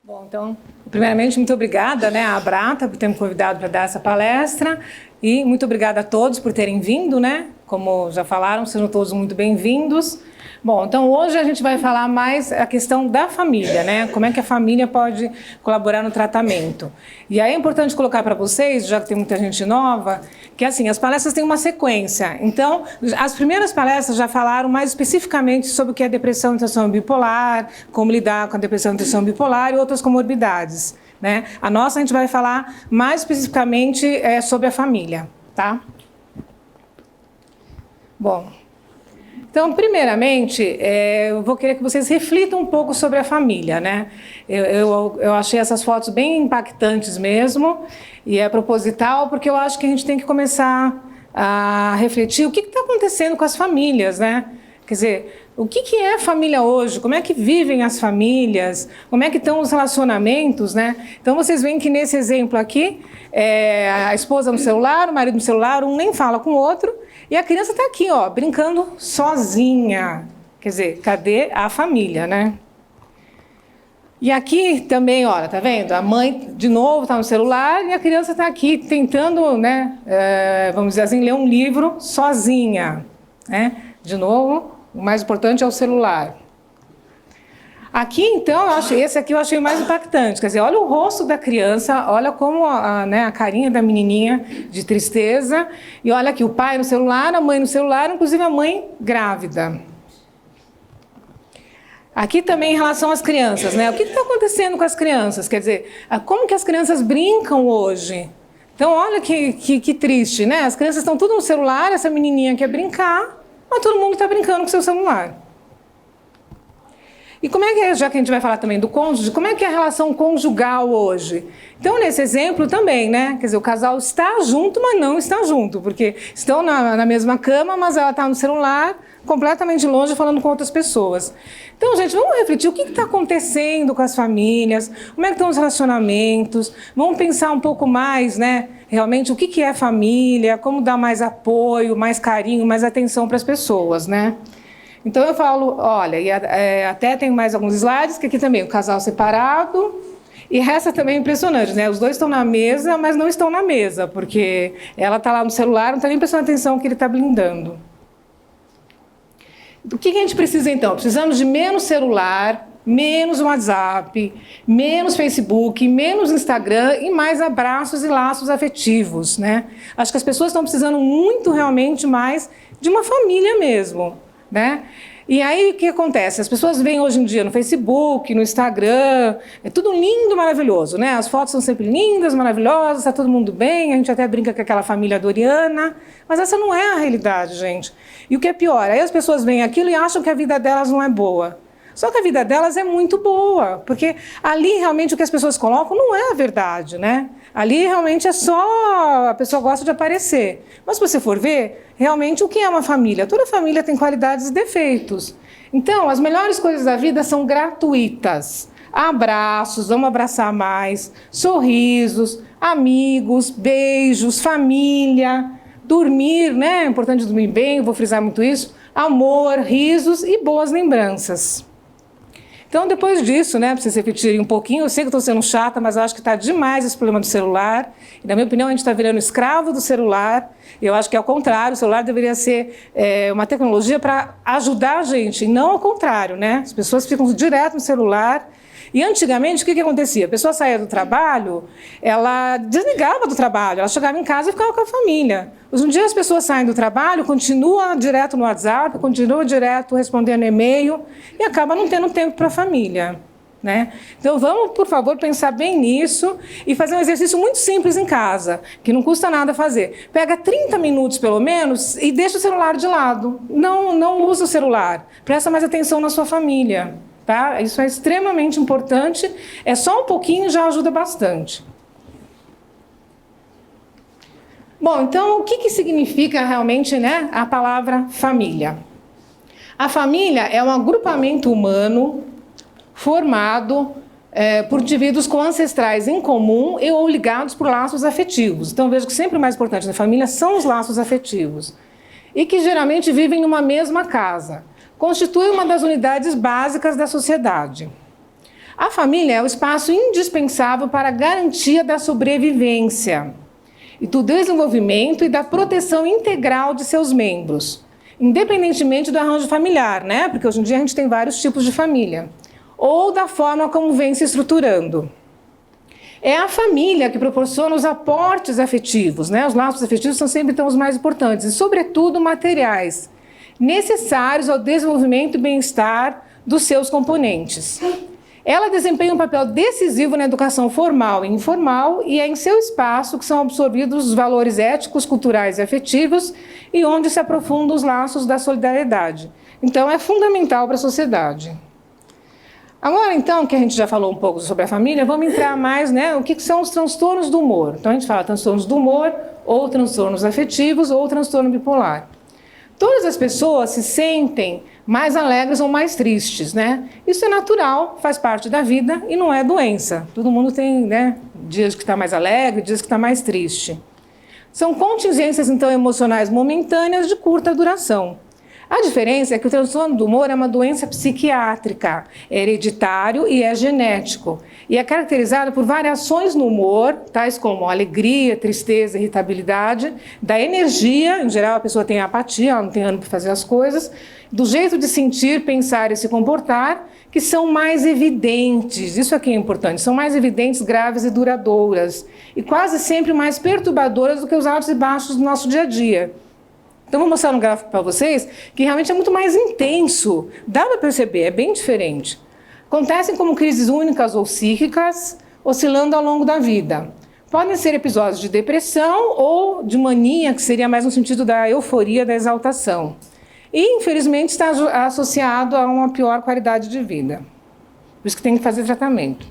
Bom, então, primeiramente, muito obrigada, à Abrata por ter me convidado para dar essa palestra e muito obrigada a todos por terem vindo, Como já falaram, sejam todos muito bem-vindos. Bom, então hoje a gente vai falar mais a questão da família, Como é que a família pode colaborar no tratamento. E aí é importante colocar para vocês, já que tem muita gente nova, que assim, as palestras têm uma sequência. Então, as primeiras palestras já falaram mais especificamente sobre o que é depressão e transtorno bipolar, como lidar com a depressão e transtorno bipolar e outras comorbidades, A nossa a gente vai falar mais especificamente sobre a família, tá? Bom, então, primeiramente, eu vou querer que vocês reflitam um pouco sobre a família, Eu achei essas fotos bem impactantes mesmo, e é proposital, porque eu acho que a gente tem que começar a refletir o que está acontecendo com as famílias, Quer dizer, o que é família hoje? Como é que vivem as famílias? Como é que estão os relacionamentos, Então, vocês veem que nesse exemplo aqui, a esposa no celular, o marido no celular, um nem fala com o outro, e a criança está aqui, brincando sozinha. Quer dizer, cadê a família, E aqui também, olha, tá vendo? A mãe, de novo, está no celular e a criança está aqui tentando, vamos dizer assim, ler um livro sozinha, De novo, o mais importante é o celular. Aqui, então, esse aqui eu achei mais impactante. Quer dizer, olha o rosto da criança, olha como a carinha da menininha de tristeza. E olha aqui, o pai no celular, a mãe no celular, inclusive a mãe grávida. Aqui também em relação às crianças, O que está acontecendo com as crianças? Quer dizer, como que as crianças brincam hoje? Então, olha que triste, As crianças estão tudo no celular, essa menininha quer brincar, mas todo mundo está brincando com o seu celular. E como é que é, já que a gente vai falar também do cônjuge, como é que é a relação conjugal hoje? Então, nesse exemplo também, Quer dizer, o casal está junto, mas não está junto, porque estão na mesma cama, mas ela está no celular, completamente longe, falando com outras pessoas. Então, gente, vamos refletir o que está acontecendo com as famílias, como é que estão os relacionamentos, vamos pensar um pouco mais, realmente o que é família, como dar mais apoio, mais carinho, mais atenção para as pessoas, Então eu falo, olha, e até tem mais alguns slides, que aqui também o casal separado, e essa também é impressionante, Os dois estão na mesa, mas não estão na mesa, porque ela está lá no celular, não está nem prestando atenção que ele está blindando. O que a gente precisa então? Precisamos de menos celular, menos WhatsApp, menos Facebook, menos Instagram e mais abraços e laços afetivos, Acho que as pessoas estão precisando muito realmente mais de uma família mesmo. E aí o que acontece? As pessoas veem hoje em dia no Facebook, no Instagram, é tudo lindo, maravilhoso, As fotos são sempre lindas, maravilhosas, está todo mundo bem, a gente até brinca com aquela família doriana, mas essa não é a realidade, gente. E o que é pior, aí as pessoas veem aquilo e acham que a vida delas não é boa. Só que a vida delas é muito boa, porque ali realmente o que as pessoas colocam não é a verdade, Ali realmente é só a pessoa gosta de aparecer. Mas se você for ver, realmente o que é uma família? Toda família tem qualidades e defeitos. Então, as melhores coisas da vida são gratuitas. Abraços, vamos abraçar mais, sorrisos, amigos, beijos, família, dormir, É importante dormir bem, eu vou frisar muito isso, amor, risos e boas lembranças. Então, depois disso, para vocês refletirem um pouquinho, eu sei que estou sendo chata, mas eu acho que está demais esse problema do celular. E, na minha opinião, a gente está virando escravo do celular. Eu acho que é ao contrário, o celular deveria ser uma tecnologia para ajudar a gente, e não ao contrário, As pessoas ficam direto no celular. E antigamente, o que acontecia? A pessoa saía do trabalho, ela desligava do trabalho, ela chegava em casa e ficava com a família. Hoje em dia as pessoas saem do trabalho, continuam direto no WhatsApp, continuam direto respondendo e-mail e acaba não tendo tempo para a família. Então vamos, por favor, pensar bem nisso e fazer um exercício muito simples em casa, que não custa nada fazer. Pega 30 minutos pelo menos e deixa o celular de lado. Não usa o celular, presta mais atenção na sua família. Tá? Isso é extremamente importante, é só um pouquinho já ajuda bastante. Bom, então o que significa realmente a palavra família? A família é um agrupamento humano formado por indivíduos com ancestrais em comum e ou ligados por laços afetivos. Então vejo que sempre o mais importante da família são os laços afetivos. E que geralmente vivem numa mesma casa. Constitui uma das unidades básicas da sociedade. A família é o espaço indispensável para a garantia da sobrevivência e do desenvolvimento e da proteção integral de seus membros, independentemente do arranjo familiar, né? Porque hoje em dia a gente tem vários tipos de família, ou da forma como vem se estruturando. É a família que proporciona os aportes afetivos, né? Os laços afetivos são sempre então os mais importantes, e sobretudo materiais, necessários ao desenvolvimento e bem-estar dos seus componentes. Ela desempenha um papel decisivo na educação formal e informal e é em seu espaço que são absorvidos os valores éticos, culturais e afetivos e onde se aprofundam os laços da solidariedade. Então, é fundamental para a sociedade. Agora, então, que a gente já falou um pouco sobre a família, vamos entrar mais, né, o que são os transtornos do humor. Então, a gente fala transtornos do humor, ou transtornos afetivos, ou transtorno bipolar. Todas as pessoas se sentem mais alegres ou mais tristes, né? Isso é natural, faz parte da vida e não é doença. Todo mundo tem, né, dias que está mais alegre, dias que está mais triste. São contingências, então, emocionais momentâneas de curta duração. A diferença é que o transtorno do humor é uma doença psiquiátrica, é hereditário e é genético. E é caracterizado por variações no humor, tais como alegria, tristeza, irritabilidade, da energia, em geral a pessoa tem apatia, ela não tem ânimo para fazer as coisas, do jeito de sentir, pensar e se comportar, que são mais evidentes, isso aqui é importante, são mais evidentes, graves e duradouras, e quase sempre mais perturbadoras do que os altos e baixos do nosso dia a dia. Então, vou mostrar um gráfico para vocês que realmente é muito mais intenso. Dá para perceber, é bem diferente. Acontecem como crises únicas ou psíquicas, oscilando ao longo da vida. Podem ser episódios de depressão ou de mania, que seria mais no sentido da euforia, da exaltação. E, infelizmente, está associado a uma pior qualidade de vida. Por isso que tem que fazer tratamento.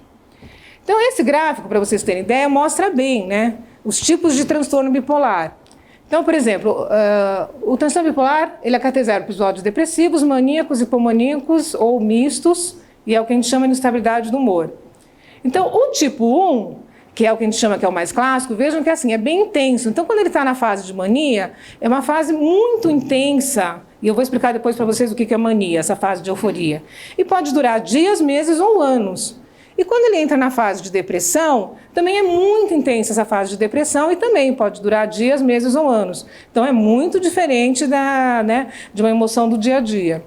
Então, esse gráfico, para vocês terem ideia, mostra bem, né, os tipos de transtorno bipolar. Então, por exemplo, o transtorno bipolar, ele é caracterizado por episódios depressivos, maníacos, hipomaníacos ou mistos, e é o que a gente chama de instabilidade do humor. Então, o tipo 1, que é o que a gente chama que é o mais clássico, vejam que assim, é bem intenso. Então, quando ele está na fase de mania, é uma fase muito intensa, e eu vou explicar depois para vocês o que é mania, essa fase de euforia. E pode durar dias, meses ou anos. E quando ele entra na fase de depressão, também é muito intensa essa fase de depressão e também pode durar dias, meses ou anos. Então é muito diferente de uma emoção do dia a dia.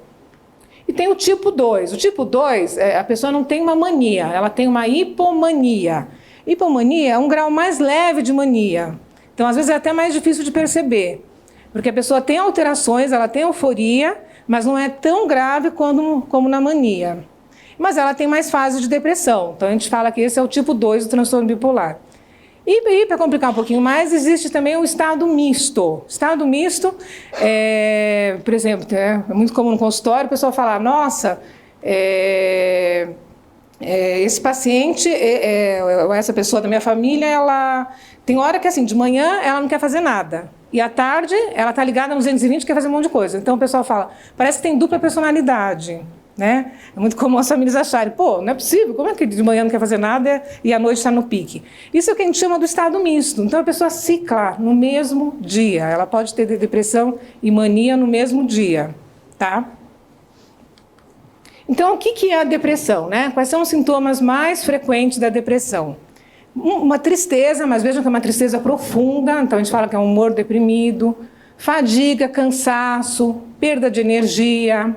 E tem o tipo 2. O tipo 2, a pessoa não tem uma mania, ela tem uma hipomania. Hipomania é um grau mais leve de mania. Então, às vezes, é até mais difícil de perceber. Porque a pessoa tem alterações, ela tem euforia, mas não é tão grave como na mania. Mas ela tem mais fases de depressão. Então, a gente fala que esse é o tipo 2 do transtorno bipolar. E para complicar um pouquinho mais, existe também o estado misto. O estado misto, por exemplo, é muito comum no consultório, o pessoal falar, nossa, esse paciente, essa pessoa da minha família, ela tem hora que, assim, de manhã ela não quer fazer nada. E à tarde, ela está ligada no 220 e quer fazer um monte de coisa. Então, o pessoal fala, parece que tem dupla personalidade. Né? É muito comum as famílias acharem, pô, não é possível, como é que de manhã não quer fazer nada e à noite está no pique? Isso é o que a gente chama do estado misto. Então a pessoa cicla no mesmo dia, ela pode ter depressão e mania no mesmo dia, tá? Então o que é a depressão, né? Quais são os sintomas mais frequentes da depressão? Uma tristeza, mas vejam que é uma tristeza profunda, então a gente fala que é um humor deprimido, fadiga, cansaço, perda de energia,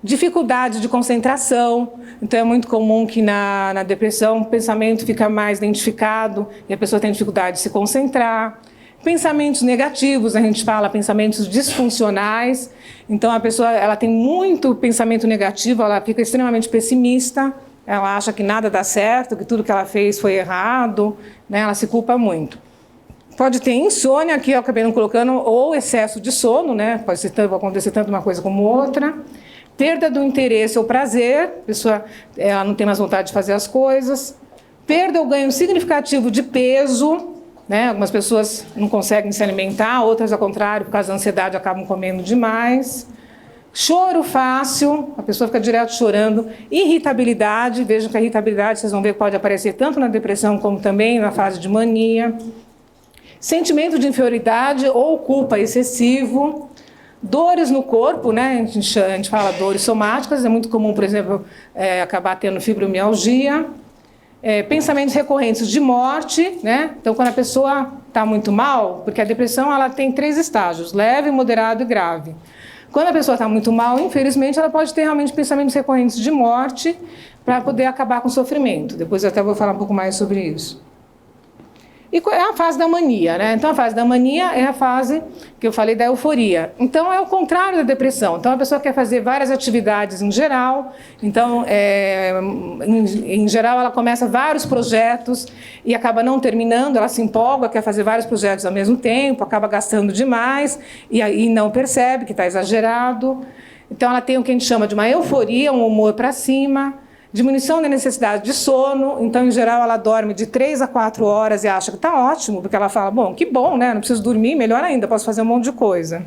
dificuldade de concentração. Então é muito comum que na depressão o pensamento fica mais identificado e a pessoa tem dificuldade de se concentrar. Pensamentos negativos, a gente fala pensamentos disfuncionais. Então a pessoa ela tem muito pensamento negativo, ela fica extremamente pessimista, ela acha que nada dá certo, que tudo que ela fez foi errado, né? Ela se culpa muito. Pode ter insônia, aqui eu acabei não colocando, ou excesso de sono, né? Pode acontecer tanto uma coisa como outra. Perda do interesse ou prazer, a pessoa ela não tem mais vontade de fazer as coisas. Perda ou ganho significativo de peso, né? Algumas pessoas não conseguem se alimentar, outras, ao contrário, por causa da ansiedade, acabam comendo demais. Choro fácil, a pessoa fica direto chorando. Irritabilidade, vejam que a irritabilidade, vocês vão ver que pode aparecer tanto na depressão como também na fase de mania. Sentimento de inferioridade ou culpa excessivo. Dores no corpo, né? A gente fala dores somáticas, é muito comum, por exemplo, acabar tendo fibromialgia. Pensamentos recorrentes de morte, né? Então, quando a pessoa está muito mal, porque a depressão ela tem 3 estágios, leve, moderado e grave. Quando a pessoa está muito mal, infelizmente, ela pode ter realmente pensamentos recorrentes de morte para poder acabar com o sofrimento. Depois eu até vou falar um pouco mais sobre isso. E é a fase da mania, né? Então, a fase da mania é a fase que eu falei da euforia. Então, é o contrário da depressão. Então, a pessoa quer fazer várias atividades em geral. Então, em geral, ela começa vários projetos e acaba não terminando. Ela se empolga, quer fazer vários projetos ao mesmo tempo, acaba gastando demais e aí não percebe que está exagerado. Então, ela tem o que a gente chama de uma euforia, um humor para cima. Diminuição da necessidade de sono, então, em geral, ela dorme de 3 a 4 horas e acha que está ótimo, porque ela fala, bom, que bom, né? Não preciso dormir, melhor ainda, posso fazer um monte de coisa.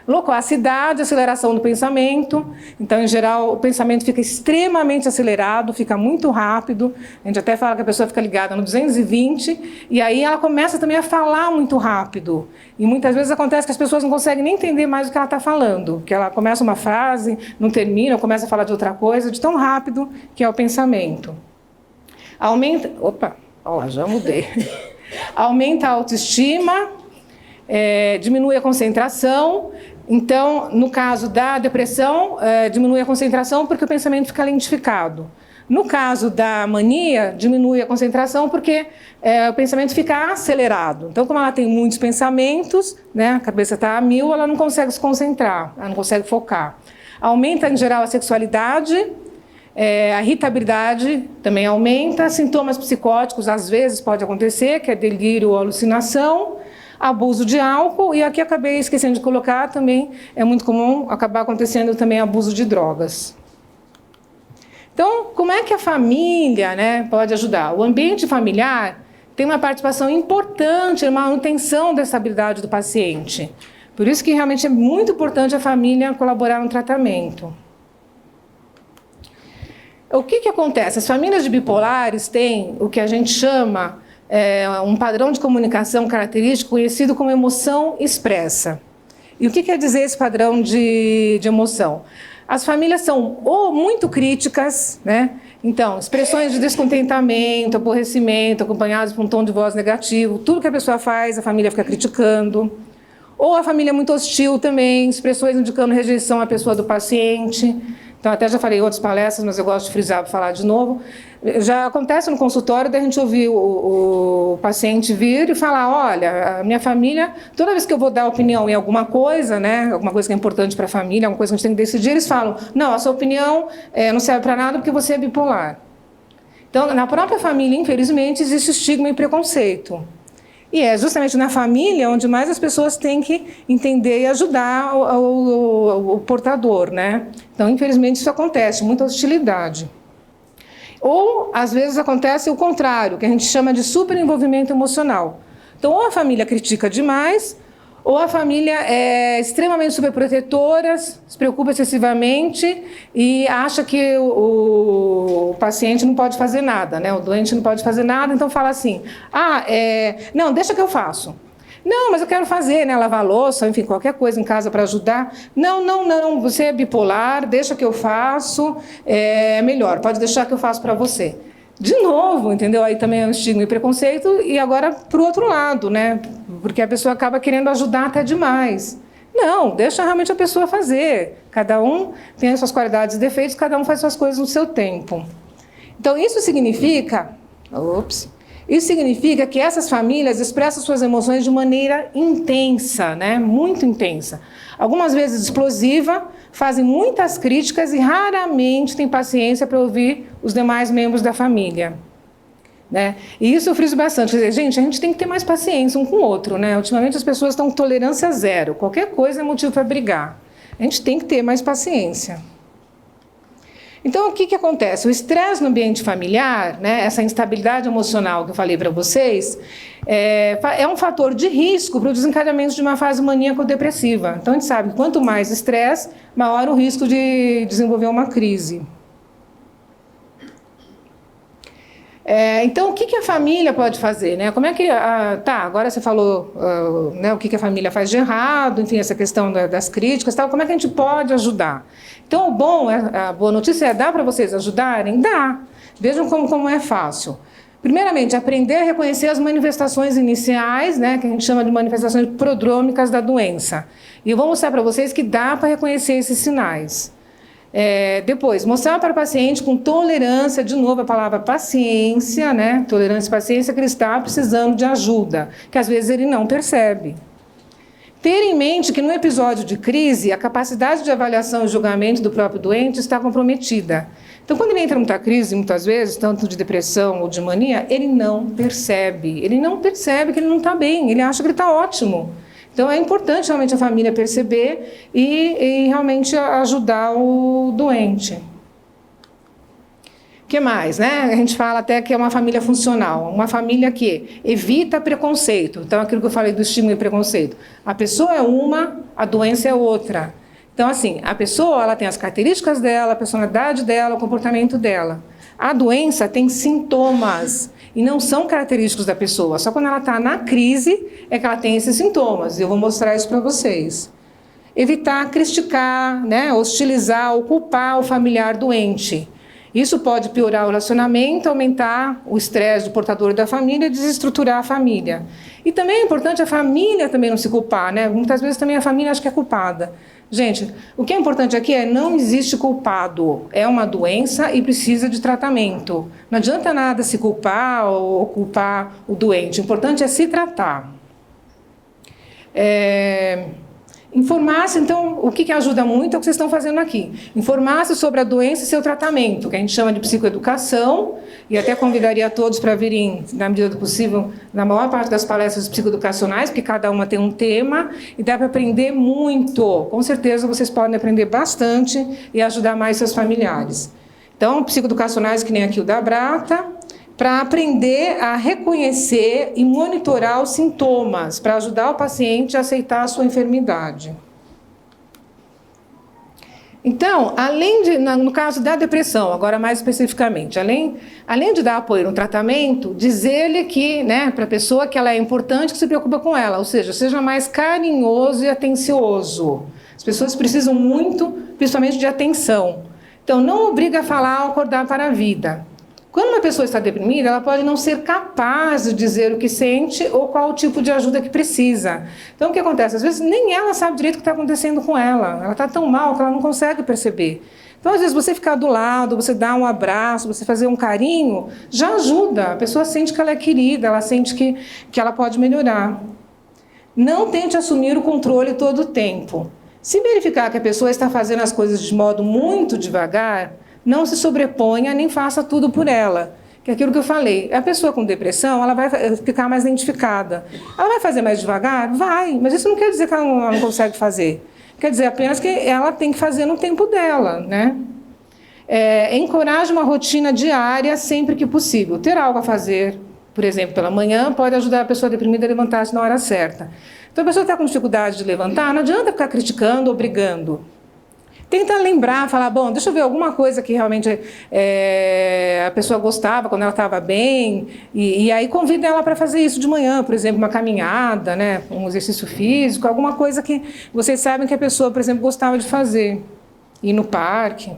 Loquacidade, aceleração do pensamento. Então, em geral, o pensamento fica extremamente acelerado, fica muito rápido. A gente até fala que a pessoa fica ligada no 220, e aí ela começa também a falar muito rápido. E muitas vezes acontece que as pessoas não conseguem nem entender mais o que ela está falando, porque ela começa uma frase, não termina, ou começa a falar de outra coisa, de tão rápido que é o pensamento. Aumenta... Opa, ó, já mudei. Aumenta a autoestima, diminui a concentração. Então, no caso da depressão, diminui a concentração porque o pensamento fica lentificado. No caso da mania, diminui a concentração porque o pensamento fica acelerado. Então, como ela tem muitos pensamentos, né, a cabeça está a 1000, ela não consegue se concentrar, ela não consegue focar. Aumenta, em geral, a sexualidade, a irritabilidade também aumenta, sintomas psicóticos, às vezes, pode acontecer, que é delírio ou alucinação, abuso de álcool, e aqui acabei esquecendo de colocar, também é muito comum acabar acontecendo também abuso de drogas. Então, como é que a família, né, pode ajudar? O ambiente familiar tem uma participação importante na manutenção da estabilidade do paciente. Por isso que realmente é muito importante a família colaborar no tratamento. O que acontece? As famílias de bipolares têm o que a gente chama um padrão de comunicação característico conhecido como emoção expressa. E o que quer dizer esse padrão de emoção? As famílias são ou muito críticas, né? Então, expressões de descontentamento, aborrecimento, acompanhadas por um tom de voz negativo, tudo que a pessoa faz, a família fica criticando. Ou a família é muito hostil também, expressões indicando rejeição à pessoa do paciente. Então, até já falei em outras palestras, mas eu gosto de frisar para falar de novo. Já acontece no consultório da gente ouvir o paciente vir e falar, olha, a minha família, toda vez que eu vou dar opinião em alguma coisa, né, alguma coisa que é importante para a família, alguma coisa que a gente tem que decidir, eles falam, não, a sua opinião não serve para nada porque você é bipolar. Então, na própria família, infelizmente, existe estigma e preconceito. E é justamente na família onde mais as pessoas têm que entender e ajudar o portador, né? Então, infelizmente, isso acontece, muita hostilidade. Ou, às vezes, acontece o contrário, que a gente chama de superenvolvimento emocional. Então, ou a família critica demais, ou a família é extremamente superprotetora, se preocupa excessivamente e acha que o paciente não pode fazer nada, né? O doente não pode fazer nada, então fala assim, não, deixa que eu faço. Não, mas eu quero fazer, né? Lavar a louça, enfim, qualquer coisa em casa para ajudar. Não, você é bipolar, deixa que eu faço, é melhor, pode deixar que eu faço para você. De novo, entendeu? Aí também é um estigma e preconceito, e agora para o outro lado, né? Porque a pessoa acaba querendo ajudar até demais. Não, deixa realmente a pessoa fazer. Cada um tem as suas qualidades e defeitos, cada um faz suas coisas no seu tempo. Então, isso significa que essas famílias expressam suas emoções de maneira intensa, né? Muito intensa. Algumas vezes explosiva, fazem muitas críticas e raramente têm paciência para ouvir os demais membros da família, né? E isso eu friso bastante. Quer dizer, gente, a gente tem que ter mais paciência um com o outro, né? Ultimamente as pessoas estão com tolerância zero. Qualquer coisa é motivo para brigar. A gente tem que ter mais paciência. Então, o que acontece? O estresse no ambiente familiar, né, essa instabilidade emocional que eu falei para vocês, é um fator de risco para o desencadeamento de uma fase maníaco-depressiva. Então, a gente sabe que quanto mais estresse, maior o risco de desenvolver uma crise. Então, o que a família pode fazer, né? Como é que... agora você falou né, o que a família faz de errado, enfim, essa questão das críticas, tal, como é que a gente pode ajudar? Então, a boa notícia é, dá para vocês ajudarem? Dá. Vejam como é fácil. Primeiramente, aprender a reconhecer as manifestações iniciais, né, que a gente chama de manifestações prodrômicas da doença. E eu vou mostrar para vocês que dá para reconhecer esses sinais. Depois, mostrar para o paciente com tolerância, de novo a palavra paciência, né? Tolerância e paciência, que ele está precisando de ajuda, que às vezes ele não percebe. Ter em mente que no episódio de crise, a capacidade de avaliação e julgamento do próprio doente está comprometida. Então, quando ele entra em muita crise, muitas vezes, tanto de depressão ou de mania, ele não percebe. Ele não percebe que ele não está bem, ele acha que ele está ótimo. Então, é importante realmente a família perceber e realmente ajudar o doente. O que mais, né? A gente fala até que é uma família funcional, uma família que evita preconceito. Então, aquilo que eu falei do estímulo e preconceito. A pessoa é uma, a doença é outra. Então, assim, a pessoa ela tem as características dela, a personalidade dela, o comportamento dela. A doença tem sintomas e não são característicos da pessoa. Só quando ela está na crise é que ela tem esses sintomas. Eu vou mostrar isso para vocês. Evitar criticar, né, hostilizar ou culpar o familiar doente. Isso pode piorar o relacionamento, aumentar o estresse do portador da família e desestruturar a família. E também é importante a família também não se culpar, né? Muitas vezes também a família acha que é culpada. Gente, o que é importante aqui é não existe culpado. É uma doença e precisa de tratamento. Não adianta nada se culpar ou culpar o doente. O importante é se tratar. Informar-se, então, o que ajuda muito é o que vocês estão fazendo aqui. Informar-se sobre a doença e seu tratamento, que a gente chama de psicoeducação, e até convidaria todos para virem, na medida do possível, na maior parte das palestras psicoeducacionais, porque cada uma tem um tema, e dá para aprender muito. Com certeza vocês podem aprender bastante e ajudar mais seus familiares. Então, psicoeducacionais, que nem aqui o da Brata, para aprender a reconhecer e monitorar os sintomas, para ajudar o paciente a aceitar a sua enfermidade. Então, no caso da depressão, agora mais especificamente, além de dar apoio no tratamento, dizer-lhe que, né, para a pessoa que ela é importante, que se preocupa com ela, ou seja mais carinhoso e atencioso. As pessoas precisam muito, principalmente de atenção. Então, não obriga a falar ou acordar para a vida. Quando uma pessoa está deprimida, ela pode não ser capaz de dizer o que sente ou qual o tipo de ajuda que precisa. Então, o que acontece? Às vezes, nem ela sabe direito o que está acontecendo com ela. Ela está tão mal que ela não consegue perceber. Então, às vezes, você ficar do lado, você dar um abraço, você fazer um carinho, já ajuda. A pessoa sente que ela é querida, ela sente que ela pode melhorar. Não tente assumir o controle todo o tempo. Se verificar que a pessoa está fazendo as coisas de modo muito devagar, não se sobreponha nem faça tudo por ela. Que é aquilo que eu falei. A pessoa com depressão, ela vai ficar mais identificada. Ela vai fazer mais devagar? Vai. Mas isso não quer dizer que ela não consegue fazer. Quer dizer apenas que ela tem que fazer no tempo dela, né? Encoraje uma rotina diária sempre que possível. Ter algo a fazer, por exemplo, pela manhã, pode ajudar a pessoa deprimida a levantar-se na hora certa. Então, a pessoa está com dificuldade de levantar, não adianta ficar criticando ou brigando. Tenta lembrar, falar, bom, deixa eu ver alguma coisa que realmente a pessoa gostava quando ela estava bem, e aí convida ela para fazer isso de manhã, por exemplo, uma caminhada, né, um exercício físico, alguma coisa que vocês sabem que a pessoa, por exemplo, gostava de fazer, ir no parque.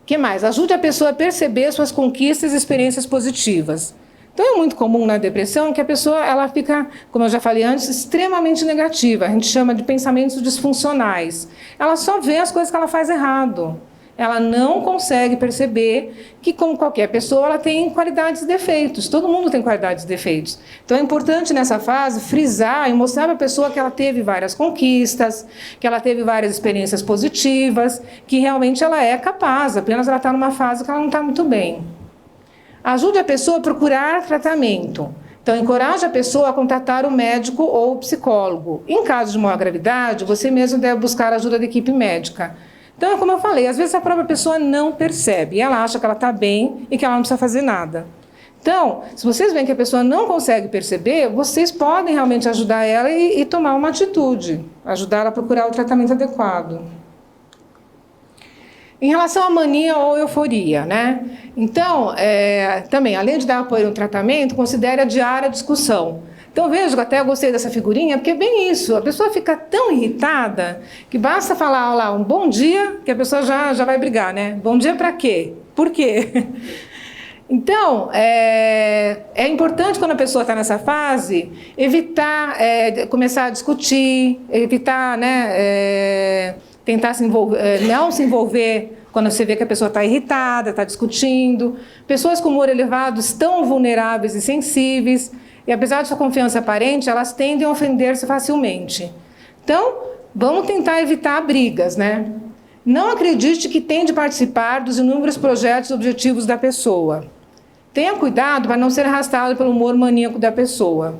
Que mais? Ajude a pessoa a perceber suas conquistas e experiências positivas. Então, é muito comum na depressão que a pessoa ela fica, como eu já falei antes, extremamente negativa. A gente chama de pensamentos disfuncionais. Ela só vê as coisas que ela faz errado. Ela não consegue perceber que, como qualquer pessoa, ela tem qualidades e defeitos. Todo mundo tem qualidades e defeitos. Então, é importante nessa fase frisar e mostrar para a pessoa que ela teve várias conquistas, que ela teve várias experiências positivas, que realmente ela é capaz, apenas ela está numa fase que ela não está muito bem. Ajude a pessoa a procurar tratamento. Então, encoraje a pessoa a contatar o médico ou o psicólogo. Em caso de maior gravidade, você mesmo deve buscar a ajuda da equipe médica. Então, como eu falei, às vezes a própria pessoa não percebe. Ela acha que ela está bem e que ela não precisa fazer nada. Então, se vocês veem que a pessoa não consegue perceber, vocês podem realmente ajudar ela e tomar uma atitude. Ajudar ela a procurar o tratamento adequado. Em relação à mania ou euforia, né? Então, também, além de dar apoio no tratamento, considere a diária discussão. Então, vejo que até eu gostei dessa figurinha, porque é bem isso, a pessoa fica tão irritada que basta falar lá um bom dia, que a pessoa já vai brigar, né? Bom dia para quê? Por quê? Então, é importante quando a pessoa está nessa fase, evitar começar a discutir, evitar, né, tentar não se envolver quando você vê que a pessoa está irritada, está discutindo. Pessoas com humor elevado estão vulneráveis e sensíveis, e apesar de sua confiança aparente, elas tendem a ofender-se facilmente. Então, vamos tentar evitar brigas, né? Não acredite que tem de participar dos inúmeros projetos e objetivos da pessoa. Tenha cuidado para não ser arrastado pelo humor maníaco da pessoa.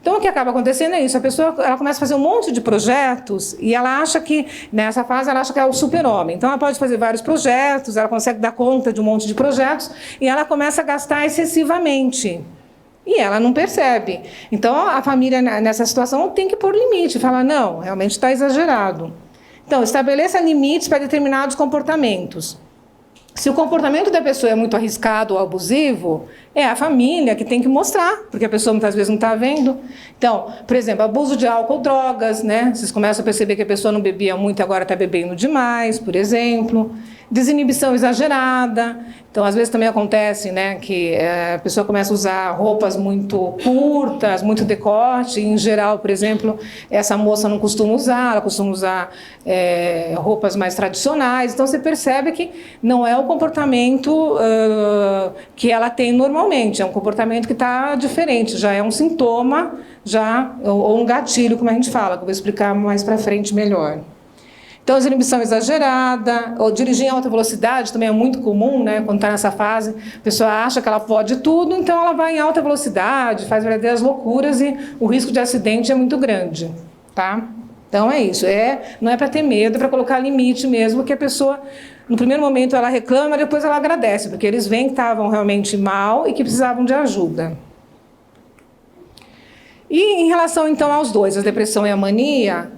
Então, o que acaba acontecendo é isso, a pessoa ela começa a fazer um monte de projetos e ela acha que, nessa fase, ela acha que é o super-homem. Então, ela pode fazer vários projetos, ela consegue dar conta de um monte de projetos e ela começa a gastar excessivamente. E ela não percebe. Então, a família, nessa situação, tem que pôr limite, falar, não, realmente está exagerado. Então, estabeleça limites para determinados comportamentos. Se o comportamento da pessoa é muito arriscado ou abusivo, é a família que tem que mostrar, porque a pessoa muitas vezes não está vendo. Então, por exemplo, abuso de álcool, drogas, né? Vocês começam a perceber que a pessoa não bebia muito e agora está bebendo demais, por exemplo. Desinibição exagerada. Então, às vezes também acontece, né, que a pessoa começa a usar roupas muito curtas, muito decote. Em geral, por exemplo, essa moça não costuma usar, ela costuma usar roupas mais tradicionais. Então, você percebe que não é o comportamento que ela tem normalmente, é um comportamento que está diferente, já é um sintoma, ou um gatilho, como a gente fala, que eu vou explicar mais para frente melhor. Então, desinibição exagerada, ou dirigir em alta velocidade também é muito comum, né? Quando está nessa fase, a pessoa acha que ela pode tudo, então ela vai em alta velocidade, faz verdadeiras loucuras e o risco de acidente é muito grande, tá? Então é isso, não é para ter medo, é para colocar limite mesmo, que a pessoa, no primeiro momento ela reclama, depois ela agradece, porque eles veem que estavam realmente mal e que precisavam de ajuda. E em relação então aos dois, a depressão e a mania,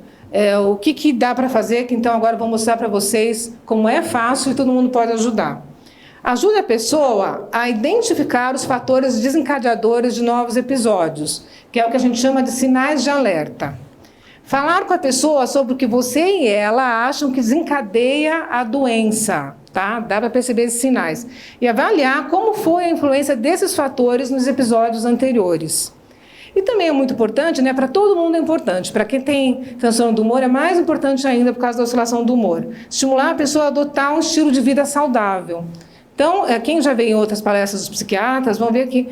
o que dá para fazer, que então agora eu vou mostrar para vocês como é fácil e todo mundo pode ajudar. Ajude a pessoa a identificar os fatores desencadeadores de novos episódios, que é o que a gente chama de sinais de alerta. Falar com a pessoa sobre o que você e ela acham que desencadeia a doença, tá? Dá para perceber esses sinais. E avaliar como foi a influência desses fatores nos episódios anteriores. E também é muito importante, né, para todo mundo é importante, para quem tem transtorno do humor é mais importante ainda por causa da oscilação do humor. Estimular a pessoa a adotar um estilo de vida saudável. Então, quem já veio em outras palestras dos psiquiatras, vão ver que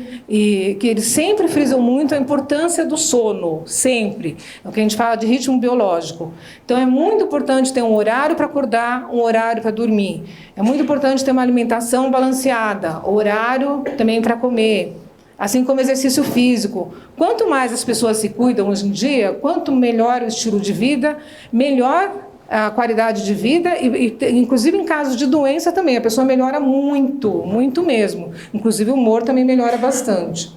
eles sempre frisam muito a importância do sono, sempre. É o que a gente fala de ritmo biológico. Então, é muito importante ter um horário para acordar, um horário para dormir. É muito importante ter uma alimentação balanceada, horário também para comer. Assim como exercício físico. Quanto mais as pessoas se cuidam hoje em dia, quanto melhor o estilo de vida, melhor a qualidade de vida, e inclusive em casos de doença também, a pessoa melhora muito, muito mesmo. Inclusive o humor também melhora bastante.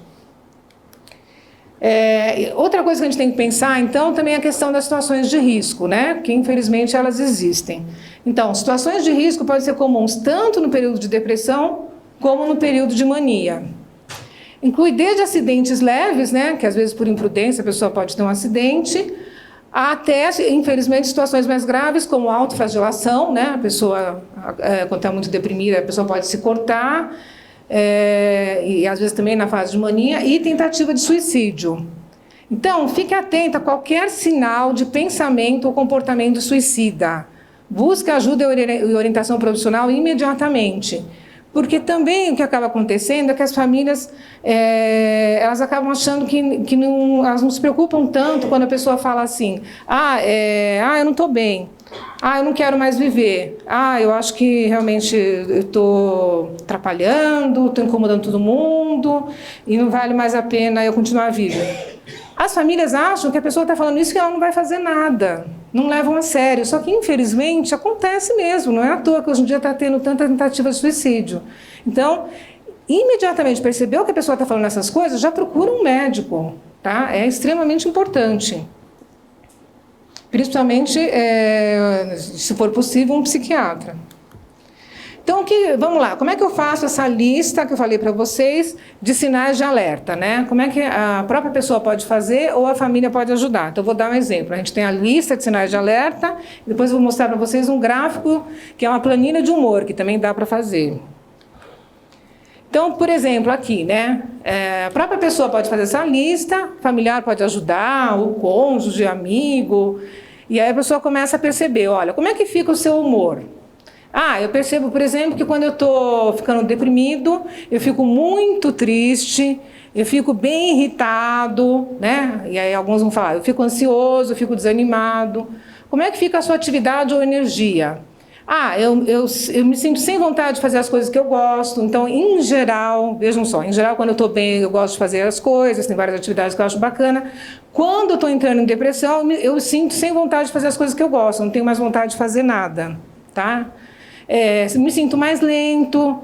Outra coisa que a gente tem que pensar, então, também é a questão das situações de risco, né? Que infelizmente elas existem. Então, situações de risco podem ser comuns tanto no período de depressão, como no período de mania. Inclui desde acidentes leves, né, que às vezes por imprudência a pessoa pode ter um acidente, até, infelizmente, situações mais graves, como autoflagelação, né, a pessoa, quando está muito deprimida, a pessoa pode se cortar, e às vezes também na fase de mania, e tentativa de suicídio. Então, fique atenta a qualquer sinal de pensamento ou comportamento suicida. Busque ajuda e orientação profissional imediatamente. Porque também o que acaba acontecendo é que as famílias elas acabam achando que elas não se preocupam tanto quando a pessoa fala assim, eu não estou bem, eu não quero mais viver, eu acho que realmente eu estou atrapalhando, estou incomodando todo mundo e não vale mais a pena eu continuar viva. As famílias acham que a pessoa está falando isso e que ela não vai fazer nada, não levam a sério. Só que, infelizmente, acontece mesmo. Não é à toa que hoje em dia está tendo tanta tentativa de suicídio. Então, imediatamente percebeu que a pessoa está falando essas coisas, já procura um médico. Tá? É extremamente importante. Principalmente, se for possível, um psiquiatra. Então, vamos lá, como é que eu faço essa lista que eu falei para vocês de sinais de alerta, né? Como é que a própria pessoa pode fazer ou a família pode ajudar? Então, eu vou dar um exemplo. A gente tem a lista de sinais de alerta, depois eu vou mostrar para vocês um gráfico que é uma planilha de humor, que também dá para fazer. Então, por exemplo, aqui, né? A própria pessoa pode fazer essa lista, familiar pode ajudar, o cônjuge, amigo, e aí a pessoa começa a perceber, olha, como é que fica o seu humor? Eu percebo, por exemplo, que quando eu estou ficando deprimido, eu fico muito triste, eu fico bem irritado, né? E aí alguns vão falar, eu fico ansioso, eu fico desanimado. Como é que fica a sua atividade ou energia? Eu me sinto sem vontade de fazer as coisas que eu gosto. Então, em geral, vejam só, em geral, quando eu estou bem, eu gosto de fazer as coisas, tem várias atividades que eu acho bacana. Quando eu estou entrando em depressão, eu sinto sem vontade de fazer as coisas que eu gosto, não tenho mais vontade de fazer nada, tá? Me sinto mais lento,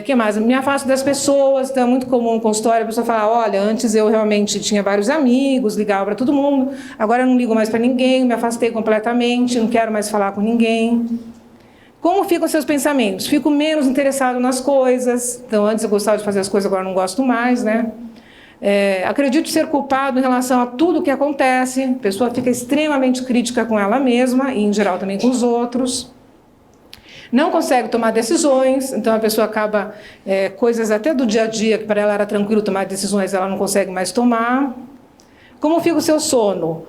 que mais? Me afasto das pessoas, então é muito comum no consultório a pessoa falar, olha, antes eu realmente tinha vários amigos, ligava para todo mundo, agora eu não ligo mais para ninguém, me afastei completamente, não quero mais falar com ninguém. Como ficam os seus pensamentos? Fico menos interessado nas coisas, então antes eu gostava de fazer as coisas, agora não gosto mais, né? Acredito ser culpado em relação a tudo que acontece, a pessoa fica extremamente crítica com ela mesma e em geral também com os outros. Não consegue tomar decisões, então a pessoa acaba, coisas até do dia a dia, que para ela era tranquilo tomar decisões, ela não consegue mais tomar. Como fica o seu sono?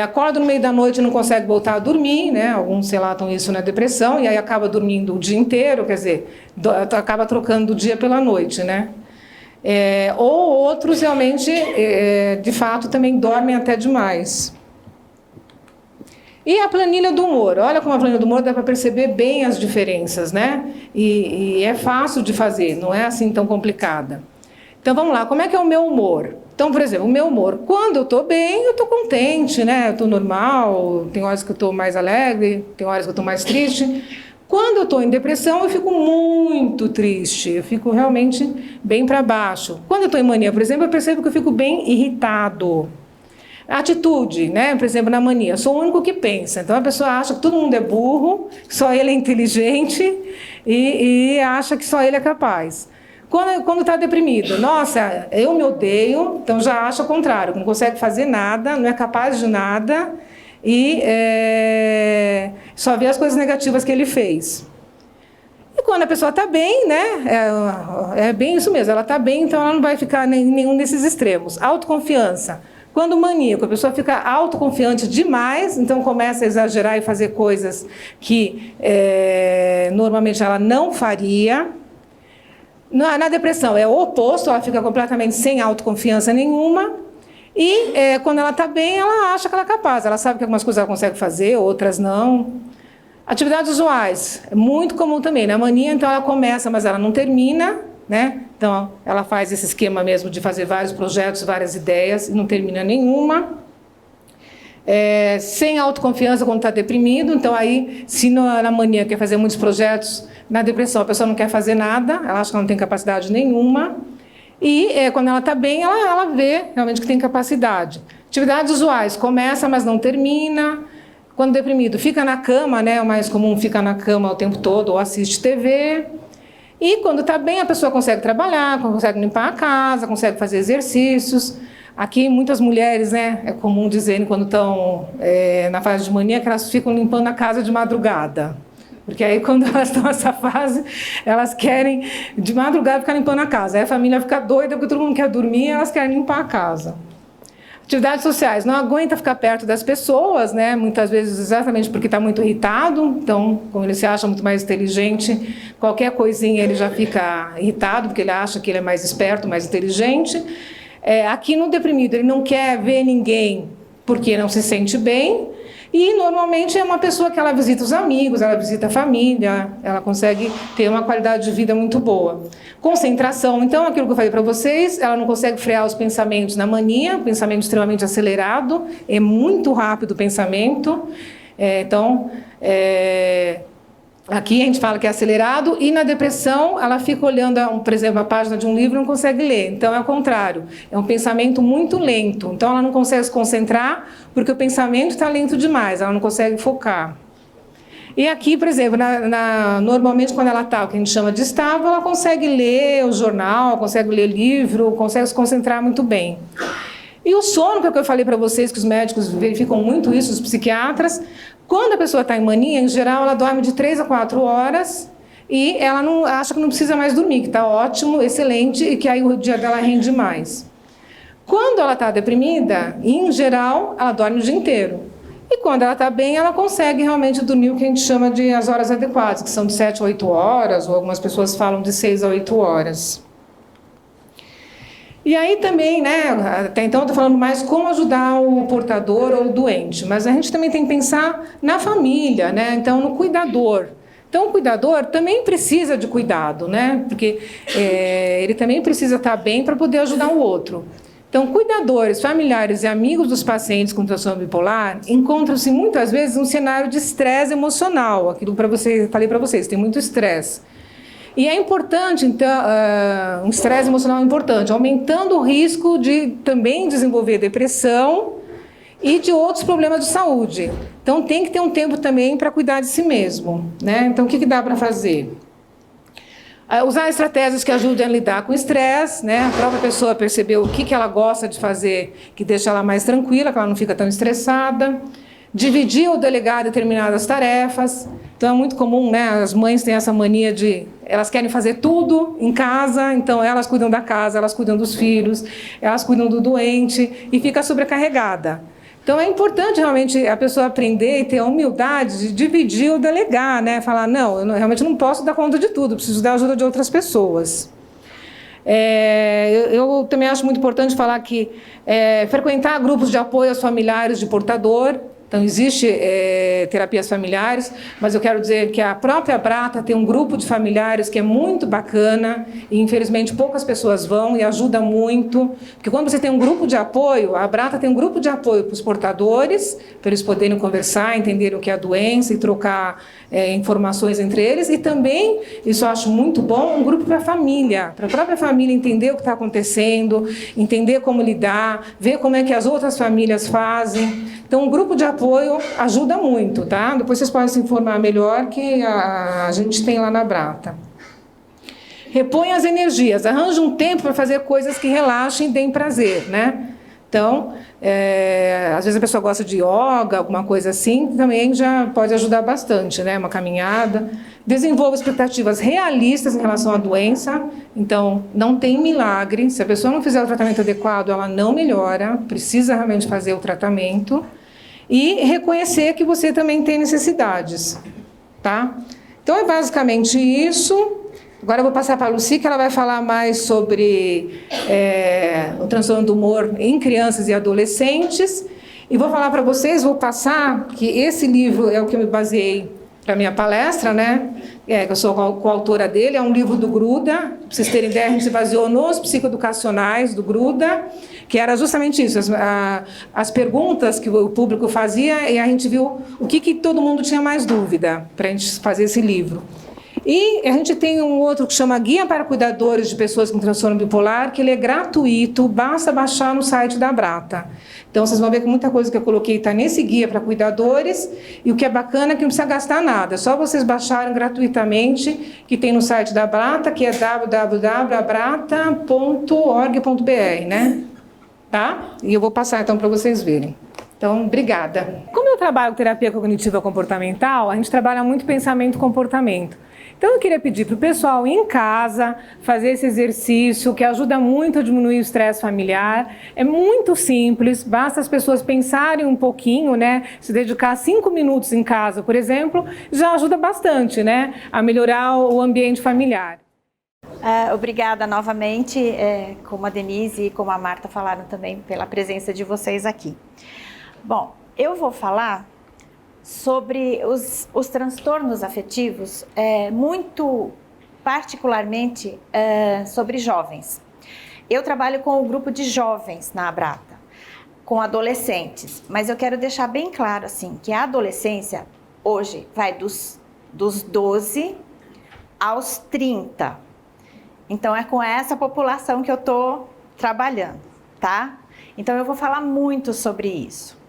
Acorda no meio da noite e não consegue voltar a dormir, né? Alguns relatam isso na depressão, e aí acaba dormindo o dia inteiro, quer dizer, acaba trocando o dia pela noite, né? Ou outros realmente, de fato, também dormem até demais. E a planilha do humor, olha como a planilha do humor dá para perceber bem as diferenças, né? E é fácil de fazer, não é assim tão complicada. Então vamos lá, como é que é o meu humor? Então, por exemplo, o meu humor, quando eu estou bem, eu estou contente, né? Eu estou normal, tem horas que eu estou mais alegre, tem horas que eu estou mais triste. Quando eu estou em depressão, eu fico muito triste, eu fico realmente bem para baixo. Quando eu estou em mania, por exemplo, eu percebo que eu fico bem irritado. Atitude, né? Por exemplo, na mania, eu sou o único que pensa. Então a pessoa acha que todo mundo é burro, que só ele é inteligente e acha que só ele é capaz. Quando está deprimido, nossa, eu me odeio, então já acha o contrário, não consegue fazer nada, não é capaz de nada e só vê as coisas negativas que ele fez. E quando a pessoa está bem, né? É bem isso mesmo, ela está bem, então ela não vai ficar em nenhum desses extremos. Autoconfiança. Quando maníaco, a pessoa fica autoconfiante demais, então começa a exagerar e fazer coisas que normalmente ela não faria. Na depressão é o oposto, ela fica completamente sem autoconfiança nenhuma. E quando ela está bem, ela acha que ela é capaz. Ela sabe que algumas coisas ela consegue fazer, outras não. Atividades usuais, é muito comum também. Na mania, então, ela começa, mas ela não termina, né? Então, ela faz esse esquema mesmo de fazer vários projetos, várias ideias, e não termina nenhuma. Sem autoconfiança quando está deprimido. Então, aí, se na mania quer fazer muitos projetos, na depressão a pessoa não quer fazer nada, ela acha que não tem capacidade nenhuma. E quando ela está bem, ela vê realmente que tem capacidade. Atividades usuais, começa, mas não termina. Quando deprimido, fica na cama, né? O mais comum, fica na cama o tempo todo ou assiste TV. E quando está bem, a pessoa consegue trabalhar, consegue limpar a casa, consegue fazer exercícios. Aqui, muitas mulheres, né? É comum dizerem quando estão na fase de mania que elas ficam limpando a casa de madrugada. Porque aí, quando elas estão nessa fase, elas querem, de madrugada, ficar limpando a casa. Aí a família fica doida porque todo mundo quer dormir e elas querem limpar a casa. Atividades sociais, não aguenta ficar perto das pessoas, né? Muitas vezes exatamente porque está muito irritado, então, como ele se acha muito mais inteligente, qualquer coisinha ele já fica irritado, porque ele acha que ele é mais esperto, mais inteligente. Aqui no deprimido, ele não quer ver ninguém porque não se sente bem, e normalmente é uma pessoa que ela visita os amigos, ela visita a família, ela consegue ter uma qualidade de vida muito boa. Concentração, então, aquilo que eu falei para vocês, ela não consegue frear os pensamentos na mania, pensamento extremamente acelerado, é muito rápido o pensamento. Aqui a gente fala que é acelerado, e na depressão ela fica olhando, por exemplo, a página de um livro e não consegue ler. Então é o contrário, é um pensamento muito lento. Então ela não consegue se concentrar porque o pensamento está lento demais, ela não consegue focar. E aqui, por exemplo, normalmente quando ela está, o que a gente chama de estável, ela consegue ler o jornal, consegue ler livro, consegue se concentrar muito bem. E o sono, que é o que eu falei para vocês, que os médicos verificam muito isso, os psiquiatras, quando a pessoa está em mania, em geral, ela dorme de 3 a 4 horas e ela não acha que não precisa mais dormir, que está ótimo, excelente, e que aí o dia dela rende mais. Quando ela está deprimida, em geral, ela dorme o dia inteiro. E quando ela está bem, ela consegue realmente dormir o que a gente chama de as horas adequadas, que são de 7 a 8 horas, ou algumas pessoas falam de 6 a 8 horas. E aí também, né, até então eu estou falando mais como ajudar o portador ou o doente, mas a gente também tem que pensar na família, né, então no cuidador. Então o cuidador também precisa de cuidado, né, porque ele também precisa estar bem para poder ajudar o outro. Então, cuidadores, familiares e amigos dos pacientes com transtorno bipolar encontram-se muitas vezes num cenário de estresse emocional, aquilo falei para vocês, tem muito estresse. E é importante, então, um estresse emocional é importante, aumentando o risco de também desenvolver depressão e de outros problemas de saúde. Então, tem que ter um tempo também para cuidar de si mesmo, né? Então, o que dá para fazer? Usar estratégias que ajudem a lidar com o estresse, né? A própria pessoa perceber o que ela gosta de fazer, que deixa ela mais tranquila, que ela não fica tão estressada. Dividir ou delegar determinadas tarefas. Então é muito comum, né? As mães têm essa mania de... Elas querem fazer tudo em casa, então elas cuidam da casa, elas cuidam dos filhos, elas cuidam do doente e fica sobrecarregada. Então é importante realmente a pessoa aprender e ter a humildade de dividir ou delegar, né? Falar, não, eu realmente não posso dar conta de tudo, preciso da ajuda de outras pessoas. Eu também acho muito importante falar que frequentar grupos de apoio aos familiares de portador. Então, existe terapias familiares, mas eu quero dizer que a própria Abrata tem um grupo de familiares que é muito bacana e, infelizmente, poucas pessoas vão e ajuda muito. Porque quando você tem um grupo de apoio, a Abrata tem um grupo de apoio para os portadores, para eles poderem conversar, entenderem o que é a doença e trocar informações entre eles. E também, isso eu acho muito bom, um grupo para a família, para a própria família entender o que está acontecendo, entender como lidar, ver como é que as outras famílias fazem. Então, um grupo de apoio ajuda muito, tá? Depois vocês podem se informar melhor, que a gente tem lá na Abrata. Repõe as energias, arranja um tempo para fazer coisas que relaxem e deem prazer, né? Então, às vezes a pessoa gosta de yoga, alguma coisa assim, também já pode ajudar bastante, né? Uma caminhada. Desenvolva expectativas realistas em relação à doença. Então, não tem milagre. Se a pessoa não fizer o tratamento adequado, ela não melhora. Precisa realmente fazer o tratamento. E reconhecer que você também tem necessidades, tá? Então, é basicamente isso. Agora eu vou passar para a Lucy, que ela vai falar mais sobre o transtorno do humor em crianças e adolescentes. E vou falar para vocês, vou passar, que esse livro é o que eu me baseei para a minha palestra, né? Eu sou coautora dele, é um livro do Gruda. Para vocês terem ideia, a gente se baseou nos psicoeducacionais do Gruda, que era justamente isso, as perguntas que o público fazia, e a gente viu o que todo mundo tinha mais dúvida para a gente fazer esse livro. E a gente tem um outro que chama Guia para Cuidadores de Pessoas com Transtorno Bipolar, que ele é gratuito, basta baixar no site da Abrata. Então, vocês vão ver que muita coisa que eu coloquei está nesse guia para cuidadores, e o que é bacana é que não precisa gastar nada, é só vocês baixarem gratuitamente, que tem no site da Abrata, que é www.abrata.org.br, né? Tá? E eu vou passar então para vocês verem. Então, obrigada. Como eu trabalho com terapia cognitiva comportamental, a gente trabalha muito pensamento e comportamento. Então, eu queria pedir para o pessoal em casa fazer esse exercício, que ajuda muito a diminuir o estresse familiar. É muito simples, basta as pessoas pensarem um pouquinho, né? Se dedicar 5 minutos em casa, por exemplo, já ajuda bastante, né? A melhorar o ambiente familiar. Obrigada novamente, como a Denise e como a Marta falaram também, pela presença de vocês aqui. Bom, eu vou falar sobre os transtornos afetivos, muito particularmente sobre jovens. Eu trabalho com o grupo de jovens na Abrata, com adolescentes, mas eu quero deixar bem claro assim, que a adolescência hoje vai dos 12 aos 30. Então é com essa população que eu estou trabalhando, tá? Então eu vou falar muito sobre isso.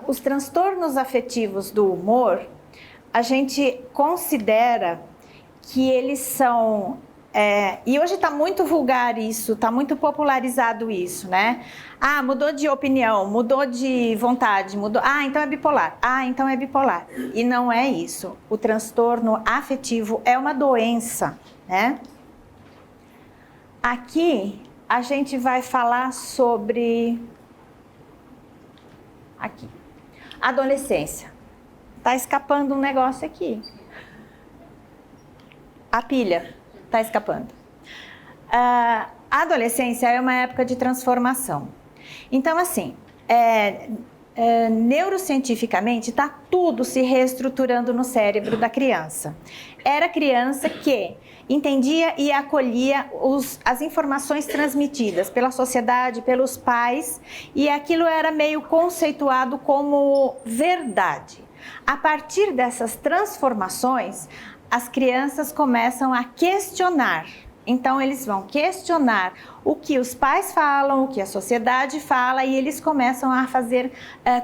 Os transtornos afetivos do humor a gente considera que eles são... e hoje está muito vulgar isso, está muito popularizado isso, né? Ah, mudou de opinião, mudou de vontade, mudou... Ah, então é bipolar. Ah, então é bipolar. E não é isso. O transtorno afetivo é uma doença, né? Aqui a gente vai falar sobre... Aqui. Adolescência. Tá escapando um negócio aqui. A pilha tá escapando. A adolescência é uma época de transformação. Então, assim, neurocientificamente está tudo se reestruturando no cérebro da criança. Era criança que entendia e acolhia as informações transmitidas pela sociedade, pelos pais, e aquilo era meio conceituado como verdade. A partir dessas transformações, as crianças começam a questionar. Então, eles vão questionar o que os pais falam, o que a sociedade fala, e eles começam a fazer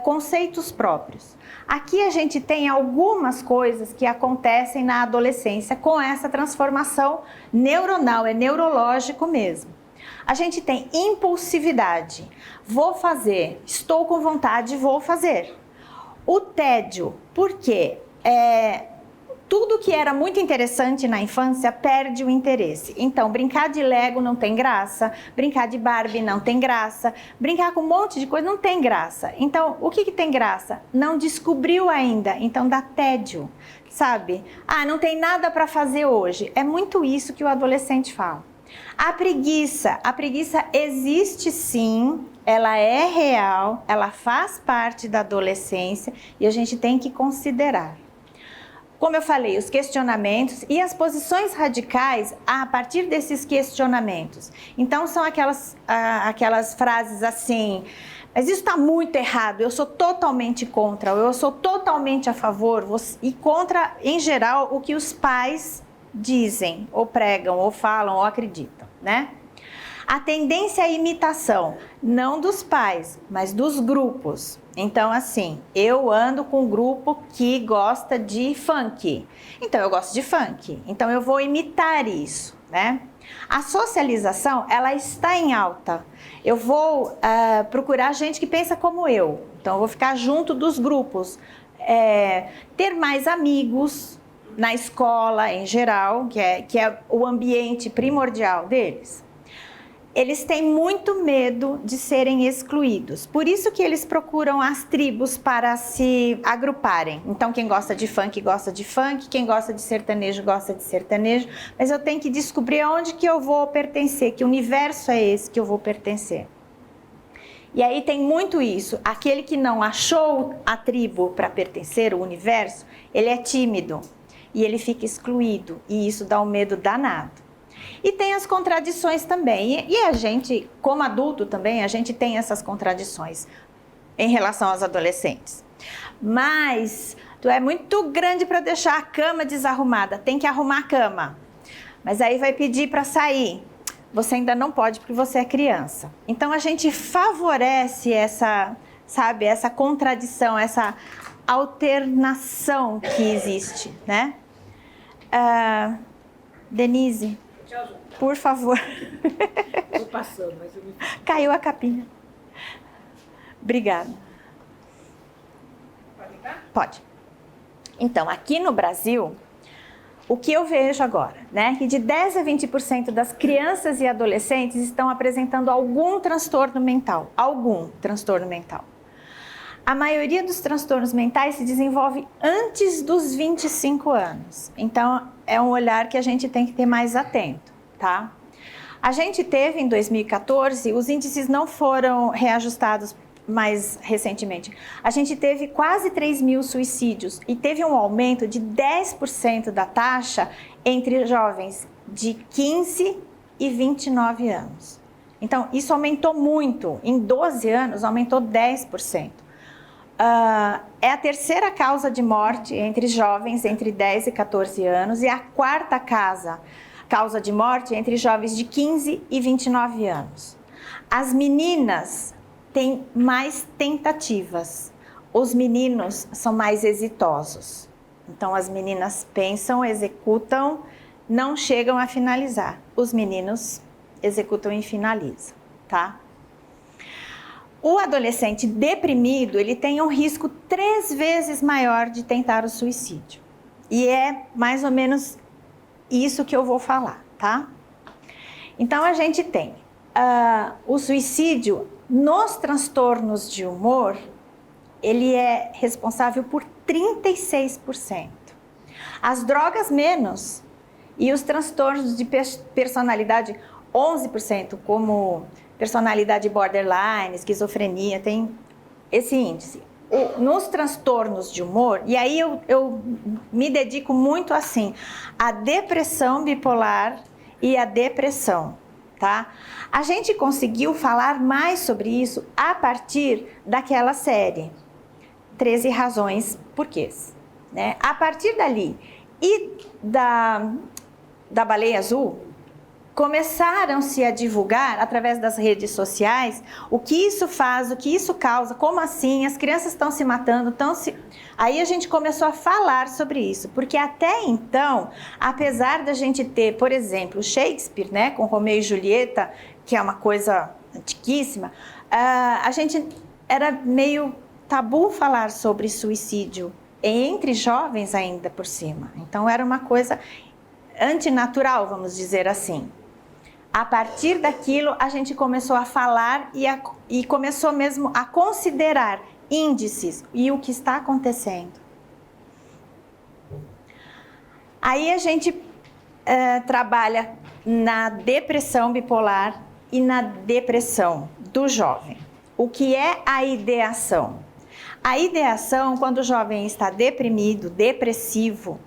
conceitos próprios. Aqui a gente tem algumas coisas que acontecem na adolescência com essa transformação neuronal, é neurológico mesmo. A gente tem impulsividade, vou fazer, estou com vontade, vou fazer. O tédio, por quê? Tudo que era muito interessante na infância perde o interesse. Então, brincar de Lego não tem graça, brincar de Barbie não tem graça, brincar com um monte de coisa não tem graça. Então, o que tem graça? Não descobriu ainda, então dá tédio, sabe? Ah, não tem nada para fazer hoje. É muito isso que o adolescente fala. A preguiça existe sim, ela é real, ela faz parte da adolescência e a gente tem que considerar. Como eu falei, os questionamentos e as posições radicais a partir desses questionamentos. Então, são aquelas frases assim, mas isso está muito errado, eu sou totalmente contra, ou eu sou totalmente a favor, e contra, em geral, o que os pais dizem, ou pregam, ou falam, ou acreditam, né? A tendência à imitação, não dos pais, mas dos grupos. Então, assim, eu ando com um grupo que gosta de funk. Então, eu gosto de funk. Então, eu vou imitar isso, né? A socialização, ela está em alta. Eu vou procurar gente que pensa como eu. Então, eu vou ficar junto dos grupos. Ter mais amigos na escola, em geral, que é o ambiente primordial deles. Eles têm muito medo de serem excluídos. Por isso que eles procuram as tribos para se agruparem. Então, quem gosta de funk, quem gosta de sertanejo, gosta de sertanejo. Mas eu tenho que descobrir aonde que eu vou pertencer, que universo é esse que eu vou pertencer. E aí tem muito isso. Aquele que não achou a tribo para pertencer, o universo, ele é tímido e ele fica excluído. E isso dá um medo danado. E tem as contradições também. E a gente, como adulto também, a gente tem essas contradições em relação aos adolescentes. Mas tu é muito grande para deixar a cama desarrumada, tem que arrumar a cama. Mas aí vai pedir para sair. Você ainda não pode porque você é criança. Então a gente favorece essa contradição, essa alternação que existe, né? Denise, por favor. Estou passando, mas eu me... Caiu a capinha. Obrigada. Pode ligar? Pode. Então, aqui no Brasil, o que eu vejo agora, né? Que de 10 a 20% das crianças e adolescentes estão apresentando algum transtorno mental. Algum transtorno mental. A maioria dos transtornos mentais se desenvolve antes dos 25 anos. Então, é um olhar que a gente tem que ter mais atento, tá? A gente teve em 2014, os índices não foram reajustados mais recentemente. A gente teve quase 3 mil suicídios e teve um aumento de 10% da taxa entre jovens de 15 e 29 anos. Então, isso aumentou muito. Em 12 anos, aumentou 10%. É a terceira causa de morte entre jovens entre 10 e 14 anos e a quarta causa de morte entre jovens de 15 e 29 anos. As meninas têm mais tentativas, os meninos são mais exitosos, Então as meninas pensam, executam, não chegam a finalizar. Os meninos executam e finalizam, tá? O adolescente deprimido, ele tem um risco 3 vezes maior de tentar o suicídio. E é mais ou menos isso que eu vou falar, tá? Então a gente tem o suicídio nos transtornos de humor, ele é responsável por 36%. As drogas menos e os transtornos de personalidade 11%, como personalidade borderline, esquizofrenia, tem esse índice. Nos transtornos de humor, e aí eu me dedico muito assim, a depressão bipolar e a depressão, tá? A gente conseguiu falar mais sobre isso a partir daquela série, 13 Razões Porquês, né? A partir dali e da Baleia Azul, começaram-se a divulgar através das redes sociais o que isso faz, o que isso causa, como assim, as crianças estão se matando, Aí a gente começou a falar sobre isso, porque até então, apesar da gente ter, por exemplo, Shakespeare, né, com Romeu e Julieta, que é uma coisa antiquíssima, a gente era meio tabu falar sobre suicídio, entre jovens ainda por cima. Então era uma coisa antinatural, vamos dizer assim. A partir daquilo, a gente começou a falar e começou mesmo a considerar índices e o que está acontecendo. Aí a gente trabalha na depressão bipolar e na depressão do jovem. O que é a ideação? A ideação, quando o jovem está deprimido, depressivo,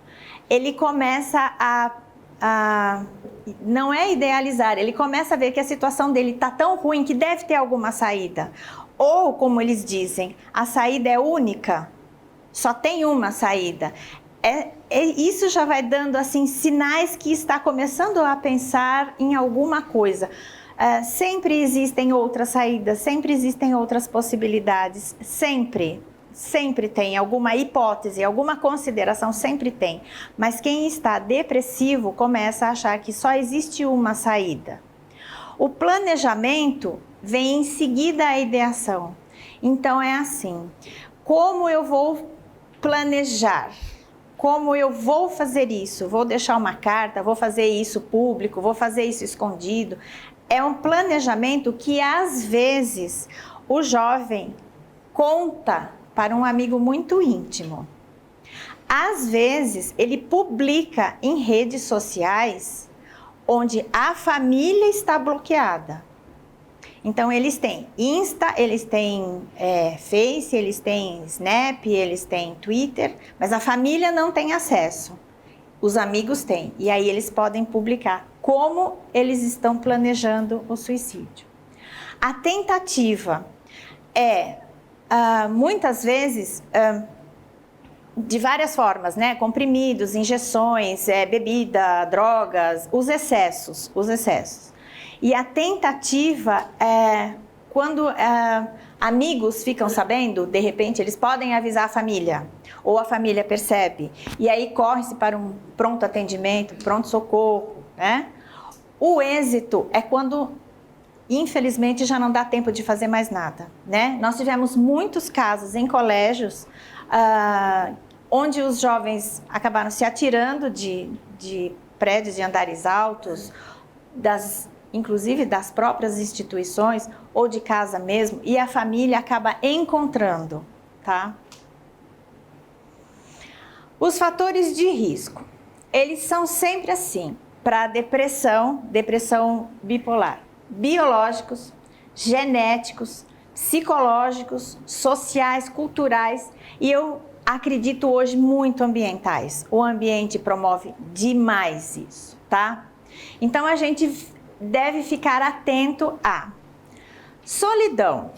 ele começa não é idealizar, ele começa a ver que a situação dele está tão ruim que deve ter alguma saída. Ou, como eles dizem, a saída é única, só tem uma saída. Isso já vai dando assim, sinais que está começando a pensar em alguma coisa. Sempre existem outras saídas, sempre existem outras possibilidades, sempre tem alguma hipótese, alguma consideração, sempre tem. Mas quem está depressivo começa a achar que só existe uma saída. O planejamento vem em seguida a ideação. Então é assim, como eu vou planejar? Como eu vou fazer isso? Vou deixar uma carta, vou fazer isso público, vou fazer isso escondido. É um planejamento que às vezes o jovem conta para um amigo muito íntimo. Às vezes, ele publica em redes sociais onde a família está bloqueada. Então, eles têm Insta, eles têm Face, eles têm Snap, eles têm Twitter, mas a família não tem acesso. Os amigos têm. E aí, eles podem publicar como eles estão planejando o suicídio. A tentativa muitas vezes, de várias formas, né? Comprimidos, injeções, bebida, drogas, os excessos. E a tentativa quando amigos ficam sabendo, de repente eles podem avisar a família, ou a família percebe, e aí corre-se para um pronto atendimento, pronto-socorro, né? O êxito é quando infelizmente já não dá tempo de fazer mais nada, né? Nós tivemos muitos casos em colégios onde os jovens acabaram se atirando de prédios de andares altos, inclusive das próprias instituições ou de casa mesmo, e a família acaba encontrando, tá? Os fatores de risco, eles são sempre assim, para depressão bipolar. Biológicos, genéticos, psicológicos, sociais, culturais e eu acredito hoje muito ambientais. O ambiente promove demais isso, tá? Então a gente deve ficar atento a solidão.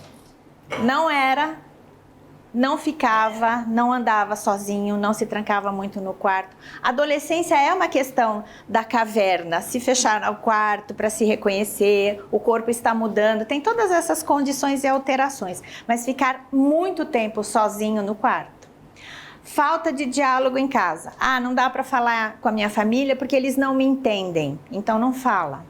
Não ficava, não andava sozinho, não se trancava muito no quarto. Adolescência é uma questão da caverna, se fechar no quarto para se reconhecer, o corpo está mudando, tem todas essas condições e alterações, mas ficar muito tempo sozinho no quarto. Falta de diálogo em casa. Ah, não dá para falar com a minha família porque eles não me entendem, então não fala.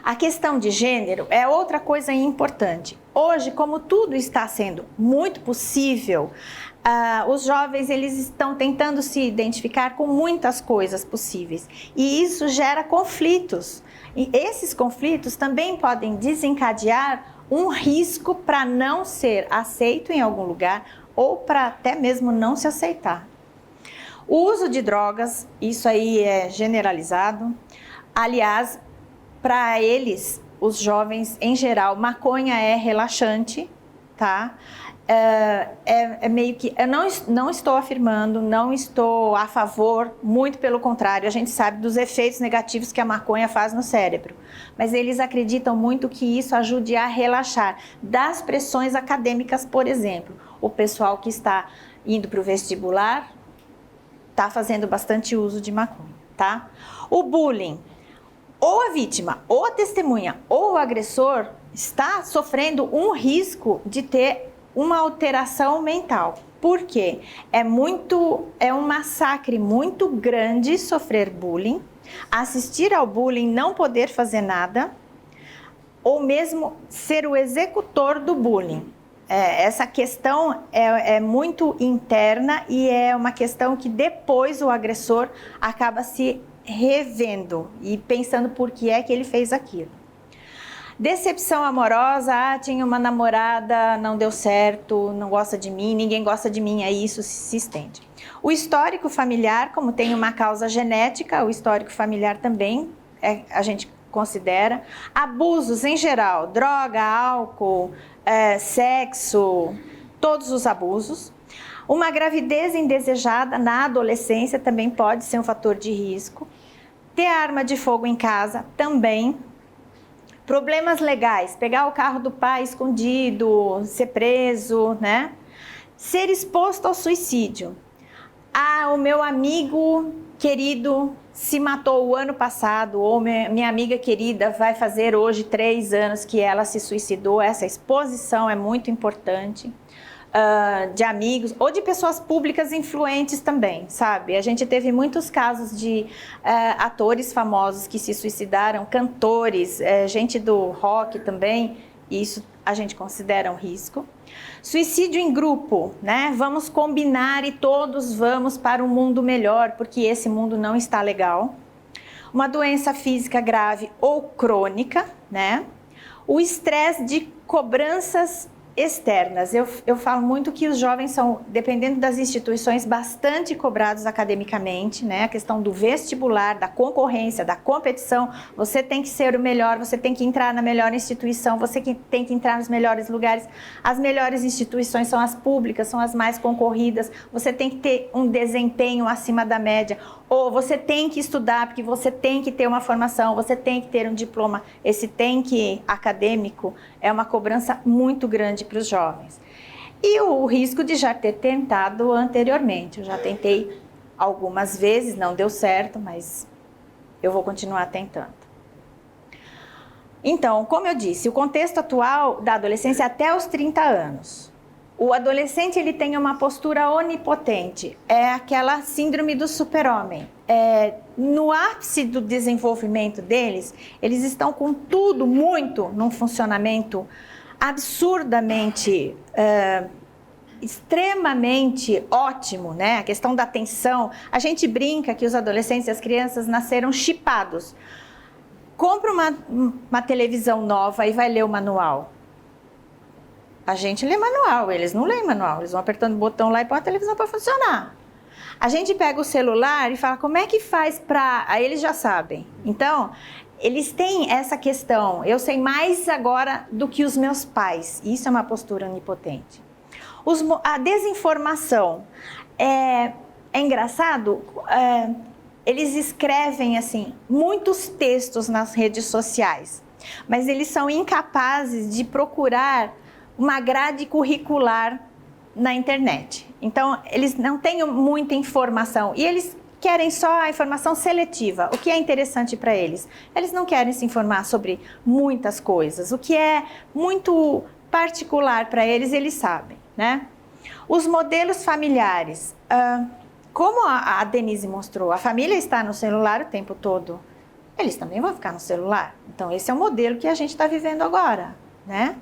A questão de gênero é outra coisa importante. Hoje, como tudo está sendo muito possível, os jovens eles estão tentando se identificar com muitas coisas possíveis e isso gera conflitos. E esses conflitos também podem desencadear um risco para não ser aceito em algum lugar ou para até mesmo não se aceitar. O uso de drogas, isso aí é generalizado. Aliás, para eles, os jovens em geral, maconha é relaxante, tá? É meio que, eu não estou afirmando, não estou a favor, muito pelo contrário, a gente sabe dos efeitos negativos que a maconha faz no cérebro, mas eles acreditam muito que isso ajude a relaxar das pressões acadêmicas, por exemplo. O pessoal que está indo para o vestibular está fazendo bastante uso de maconha, tá? O bullying, ou a vítima, ou a testemunha, ou o agressor está sofrendo um risco de ter uma alteração mental. Por quê? É um massacre muito grande sofrer bullying, assistir ao bullying, não poder fazer nada, ou mesmo ser o executor do bullying. Essa questão é muito interna e é uma questão que depois o agressor acaba se revendo e pensando por que é que ele fez aquilo. Decepção amorosa, tinha uma namorada, não deu certo, não gosta de mim, ninguém gosta de mim, aí isso se estende. O histórico familiar, como tem uma causa genética, o histórico familiar também a gente considera. Abusos em geral, droga, álcool, sexo, todos os abusos. Uma gravidez indesejada na adolescência também pode ser um fator de risco. Ter arma de fogo em casa também. Problemas legais, pegar o carro do pai escondido, ser preso, né? Ser exposto ao suicídio. Ah, o meu amigo querido se matou o ano passado, ou minha amiga querida vai fazer hoje 3 anos que ela se suicidou. Essa exposição é muito importante. De amigos ou de pessoas públicas influentes também, sabe? A gente teve muitos casos de atores famosos que se suicidaram, cantores, gente do rock também, e isso a gente considera um risco. Suicídio em grupo, né? Vamos combinar e todos vamos para um mundo melhor, porque esse mundo não está legal. Uma doença física grave ou crônica, né? O estresse de cobranças externas. Eu falo muito que os jovens são, dependendo das instituições, bastante cobrados academicamente, né? A questão do vestibular, da concorrência, da competição. Você tem que ser o melhor, você tem que entrar na melhor instituição, você tem que entrar nos melhores lugares. As melhores instituições são as públicas, são as mais concorridas. Você tem que ter um desempenho acima da média. Ou você tem que estudar, porque você tem que ter uma formação, você tem que ter um diploma. Esse tem que acadêmico é uma cobrança muito grande para os jovens. E o risco de já ter tentado anteriormente. Eu já tentei algumas vezes, não deu certo, mas eu vou continuar tentando. Então, como eu disse, o contexto atual da adolescência é até os 30 anos. O adolescente ele tem uma postura onipotente, é aquela síndrome do super-homem. No ápice do desenvolvimento deles, eles estão com tudo muito num funcionamento absurdamente, extremamente ótimo, né? A questão da atenção. A gente brinca que os adolescentes e as crianças nasceram chipados. Compra uma televisão nova e vai ler o manual. A gente lê manual, eles não leem manual, eles vão apertando o botão lá e põe a televisão para funcionar. A gente pega o celular e fala, como é que faz para... Aí eles já sabem. Então, eles têm essa questão, eu sei mais agora do que os meus pais. Isso é uma postura onipotente. A desinformação. É engraçado, eles escrevem assim, muitos textos nas redes sociais, mas eles são incapazes de procurar uma grade curricular na internet. Então, eles não têm muita informação e eles querem só a informação seletiva. O que é interessante para eles? Eles não querem se informar sobre muitas coisas. O que é muito particular para eles, eles sabem, né? Os modelos familiares, como a Denise mostrou, a família está no celular o tempo todo, eles também vão ficar no celular. Então, esse é o modelo que a gente está vivendo agora, né?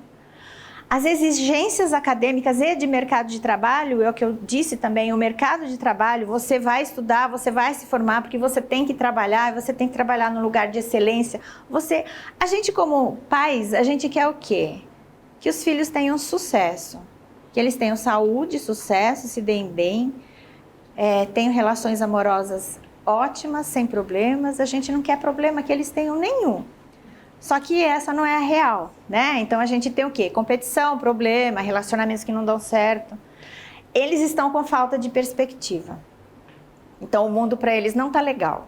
As exigências acadêmicas e de mercado de trabalho, é o que eu disse também, o mercado de trabalho, você vai estudar, você vai se formar, porque você tem que trabalhar, você tem que trabalhar num lugar de excelência. A gente como pais, a gente quer o quê? Que os filhos tenham sucesso, que eles tenham saúde, sucesso, se deem bem, tenham relações amorosas ótimas, sem problemas. A gente não quer problema que eles tenham nenhum. Só que essa não é a real, né? Então a gente tem o quê? Competição, problema, relacionamentos que não dão certo. Eles estão com falta de perspectiva. Então o mundo para eles não tá legal,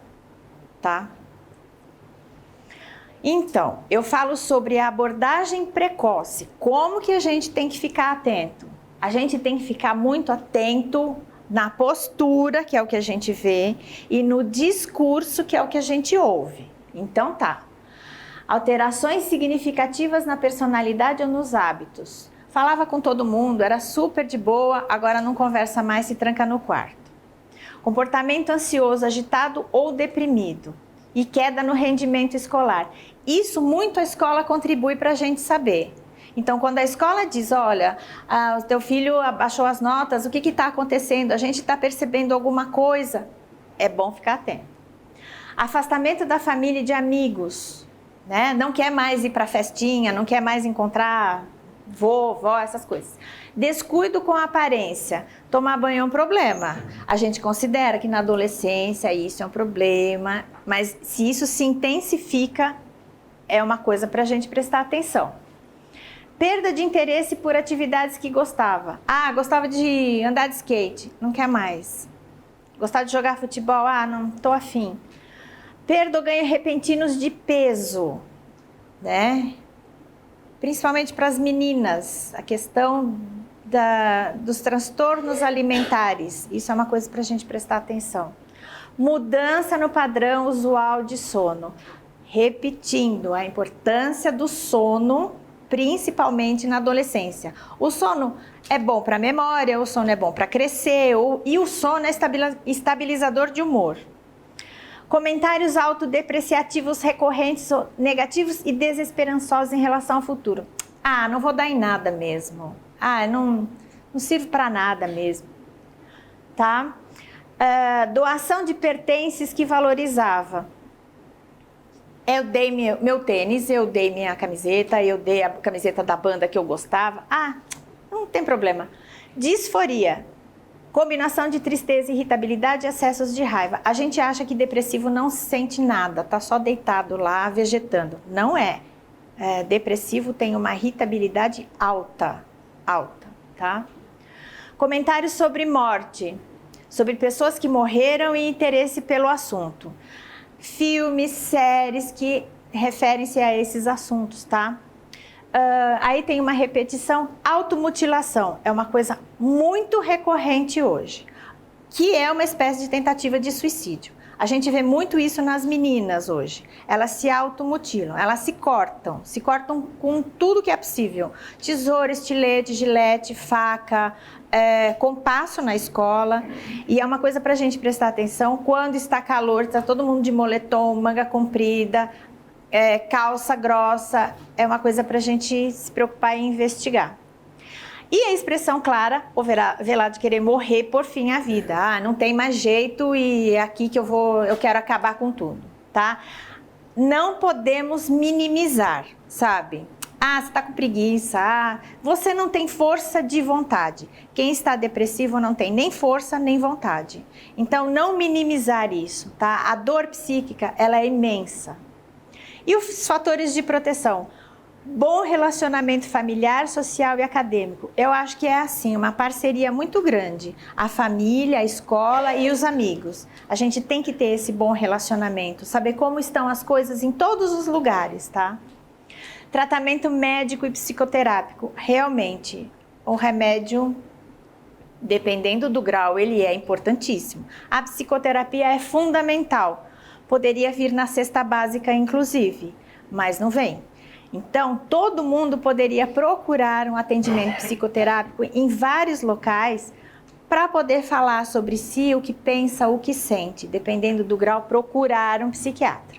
tá? Então, eu falo sobre a abordagem precoce. Como que a gente tem que ficar atento? A gente tem que ficar muito atento na postura, que é o que a gente vê, e no discurso, que é o que a gente ouve. Então tá. Alterações significativas na personalidade ou nos hábitos. Falava com todo mundo, era super de boa, agora não conversa mais, se tranca no quarto. Comportamento ansioso, agitado ou deprimido. E queda no rendimento escolar. Isso muito a escola contribui para a gente saber. Então, quando a escola diz, olha, o teu filho abaixou as notas, o que está acontecendo? A gente está percebendo alguma coisa? É bom ficar atento. Afastamento da família e de amigos. Né? Não quer mais ir para festinha, não quer mais encontrar vovó, essas coisas. Descuido com a aparência. Tomar banho é um problema. A gente considera que na adolescência isso é um problema, mas se isso se intensifica, é uma coisa para a gente prestar atenção. Perda de interesse por atividades que gostava. Gostava de andar de skate, não quer mais. Gostava de jogar futebol, não estou afim. Perda ou ganho repentinos de peso, né? Principalmente para as meninas, a questão dos transtornos alimentares. Isso é uma coisa para a gente prestar atenção. Mudança no padrão usual de sono. Repetindo a importância do sono, principalmente na adolescência. O sono é bom para a memória, o sono é bom para crescer, e o sono é estabilizador de humor. Comentários autodepreciativos recorrentes, negativos e desesperançosos em relação ao futuro. Não vou dar em nada mesmo. Não sirvo para nada mesmo. Tá? Doação de pertences que valorizava. Eu dei meu tênis, eu dei minha camiseta, eu dei a camiseta da banda que eu gostava. Não tem problema. Disforia. Combinação de tristeza, irritabilidade e acessos de raiva. A gente acha que depressivo não sente nada, tá só deitado lá, vegetando. Não é. Depressivo tem uma irritabilidade alta, tá? Comentários sobre morte, sobre pessoas que morreram e interesse pelo assunto. Filmes, séries que referem-se a esses assuntos, tá? Aí tem uma repetição, automutilação, é uma coisa muito recorrente hoje, que é uma espécie de tentativa de suicídio. A gente vê muito isso nas meninas hoje, elas se automutilam, elas se cortam com tudo que é possível, tesoura, estilete, gilete, faca, compasso na escola, e é uma coisa para a gente prestar atenção, quando está calor, está todo mundo de moletom, manga comprida, calça grossa, é uma coisa para a gente se preocupar e investigar. E a expressão clara, o velado de querer morrer por fim a vida. Não tem mais jeito e é aqui que eu quero acabar com tudo, tá? Não podemos minimizar, sabe? Você está com preguiça, você não tem força de vontade. Quem está depressivo não tem nem força nem vontade. Então, não minimizar isso, tá? A dor psíquica, ela é imensa. E os fatores de proteção? Bom relacionamento familiar, social e acadêmico. Eu acho que é assim, uma parceria muito grande. A família, a escola e os amigos. A gente tem que ter esse bom relacionamento, saber como estão as coisas em todos os lugares, tá? Tratamento médico e psicoterápico. Realmente, o remédio, dependendo do grau, ele é importantíssimo. A psicoterapia é fundamental. Poderia vir na cesta básica, inclusive, mas não vem. Então, todo mundo poderia procurar um atendimento psicoterápico em vários locais para poder falar sobre si, o que pensa, o que sente. Dependendo do grau, procurar um psiquiatra.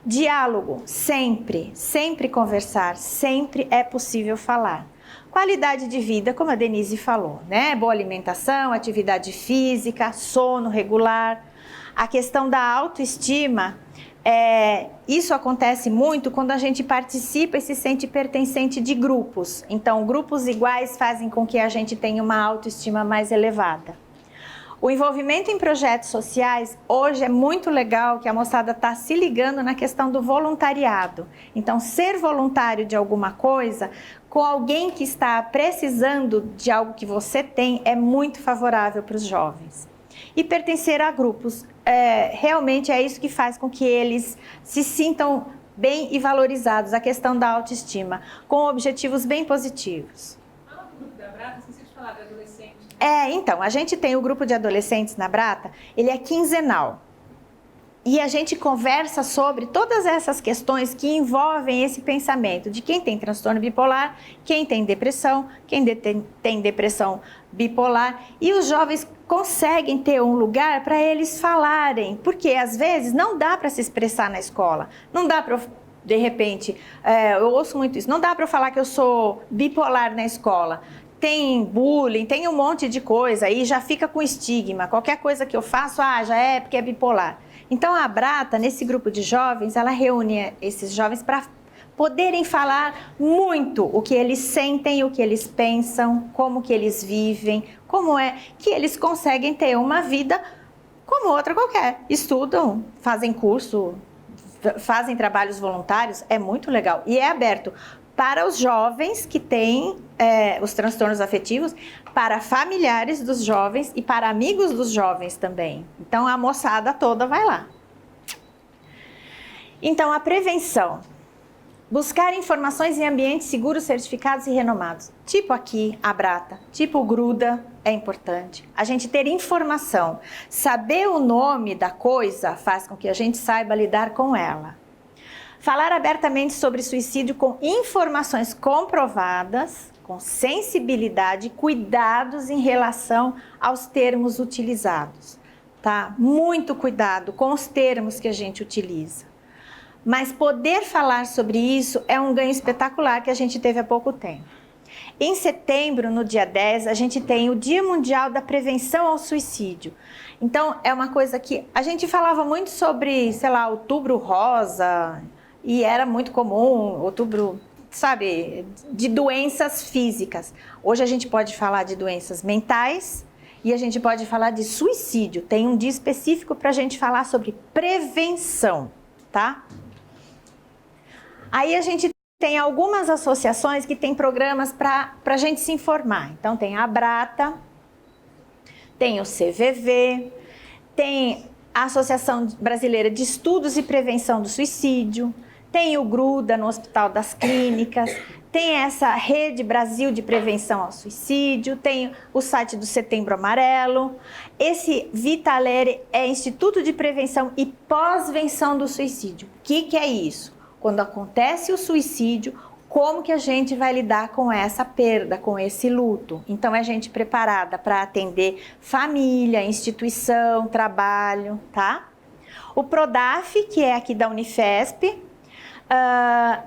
Diálogo, sempre, sempre conversar, sempre é possível falar. Qualidade de vida, como a Denise falou, né? Boa alimentação, atividade física, sono regular. A questão da autoestima, isso acontece muito quando a gente participa e se sente pertencente de grupos. Então, grupos iguais fazem com que a gente tenha uma autoestima mais elevada. O envolvimento em projetos sociais, hoje é muito legal que a moçada está se ligando na questão do voluntariado. Então, ser voluntário de alguma coisa, com alguém que está precisando de algo que você tem, é muito favorável para os jovens. E pertencer a grupos, realmente é isso que faz com que eles se sintam bem e valorizados, a questão da autoestima, com objetivos bem positivos. Fala do grupo da Brata, esqueci de falar, de adolescente. Então, a gente tem o grupo de adolescentes na Brata, ele é quinzenal. E a gente conversa sobre todas essas questões que envolvem esse pensamento de quem tem transtorno bipolar, quem tem depressão bipolar. E os jovens conseguem ter um lugar para eles falarem, porque às vezes não dá para se expressar na escola, não dá para, de repente, eu ouço muito isso, não dá para eu falar que eu sou bipolar na escola. Tem bullying, tem um monte de coisa e já fica com estigma. Qualquer coisa que eu faço, já é porque é bipolar. Então a Brata, nesse grupo de jovens, ela reúne esses jovens para poderem falar muito o que eles sentem, o que eles pensam, como que eles vivem, como é que eles conseguem ter uma vida como outra qualquer. Estudam, fazem curso, fazem trabalhos voluntários, é muito legal. E é aberto para os jovens que têm os transtornos afetivos, para familiares dos jovens e para amigos dos jovens também. Então, a moçada toda vai lá. Então, a prevenção. Buscar informações em ambientes seguros, certificados e renomados. Tipo aqui, a Brata, tipo o Gruda, é importante. A gente ter informação. Saber o nome da coisa faz com que a gente saiba lidar com ela. Falar abertamente sobre suicídio com informações comprovadas, com sensibilidade e cuidados em relação aos termos utilizados, tá? Muito cuidado com os termos que a gente utiliza. Mas poder falar sobre isso é um ganho espetacular que a gente teve há pouco tempo. Em setembro, no dia 10, a gente tem o Dia Mundial da Prevenção ao Suicídio. Então, é uma coisa que a gente falava muito sobre, sei lá, Outubro Rosa, e era muito comum, outubro, sabe, de doenças físicas. Hoje a gente pode falar de doenças mentais e a gente pode falar de suicídio. Tem um dia específico para a gente falar sobre prevenção, tá? Aí a gente tem algumas associações que têm programas para a gente se informar. Então tem a Brata, tem o CVV, tem a Associação Brasileira de Estudos e Prevenção do Suicídio, tem o Gruda no Hospital das Clínicas, tem essa Rede Brasil de Prevenção ao Suicídio, tem o site do Setembro Amarelo. Esse Vitaleri é Instituto de Prevenção e Pós-Venção do Suicídio. O que é isso? Quando acontece o suicídio, como que a gente vai lidar com essa perda, com esse luto? Então, é gente preparada para atender família, instituição, trabalho, tá? O Prodaf, que é aqui da Unifesp,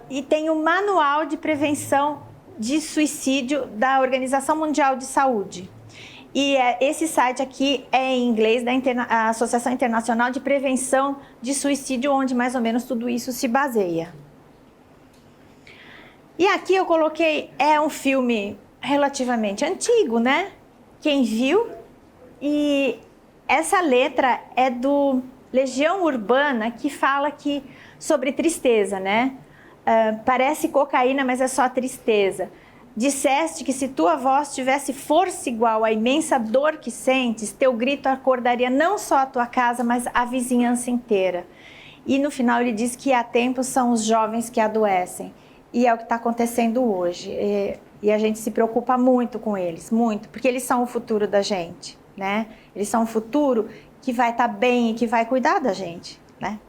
e tem o Manual de Prevenção de Suicídio da Organização Mundial de Saúde. E esse site aqui é em inglês, da Associação Internacional de Prevenção de Suicídio, onde mais ou menos tudo isso se baseia. E aqui eu coloquei, é um filme relativamente antigo, né? Quem viu? E essa letra é do Legião Urbana, que fala sobre tristeza, né? Parece cocaína, mas é só tristeza. Disseste que se tua voz tivesse força igual à imensa dor que sentes, teu grito acordaria não só a tua casa, mas a vizinhança inteira. E no final ele diz que há tempos são os jovens que adoecem. E é o que está acontecendo hoje. E a gente se preocupa muito com eles, muito, porque eles são o futuro da gente, né? Eles são o futuro que vai estar bem e que vai cuidar da gente, né?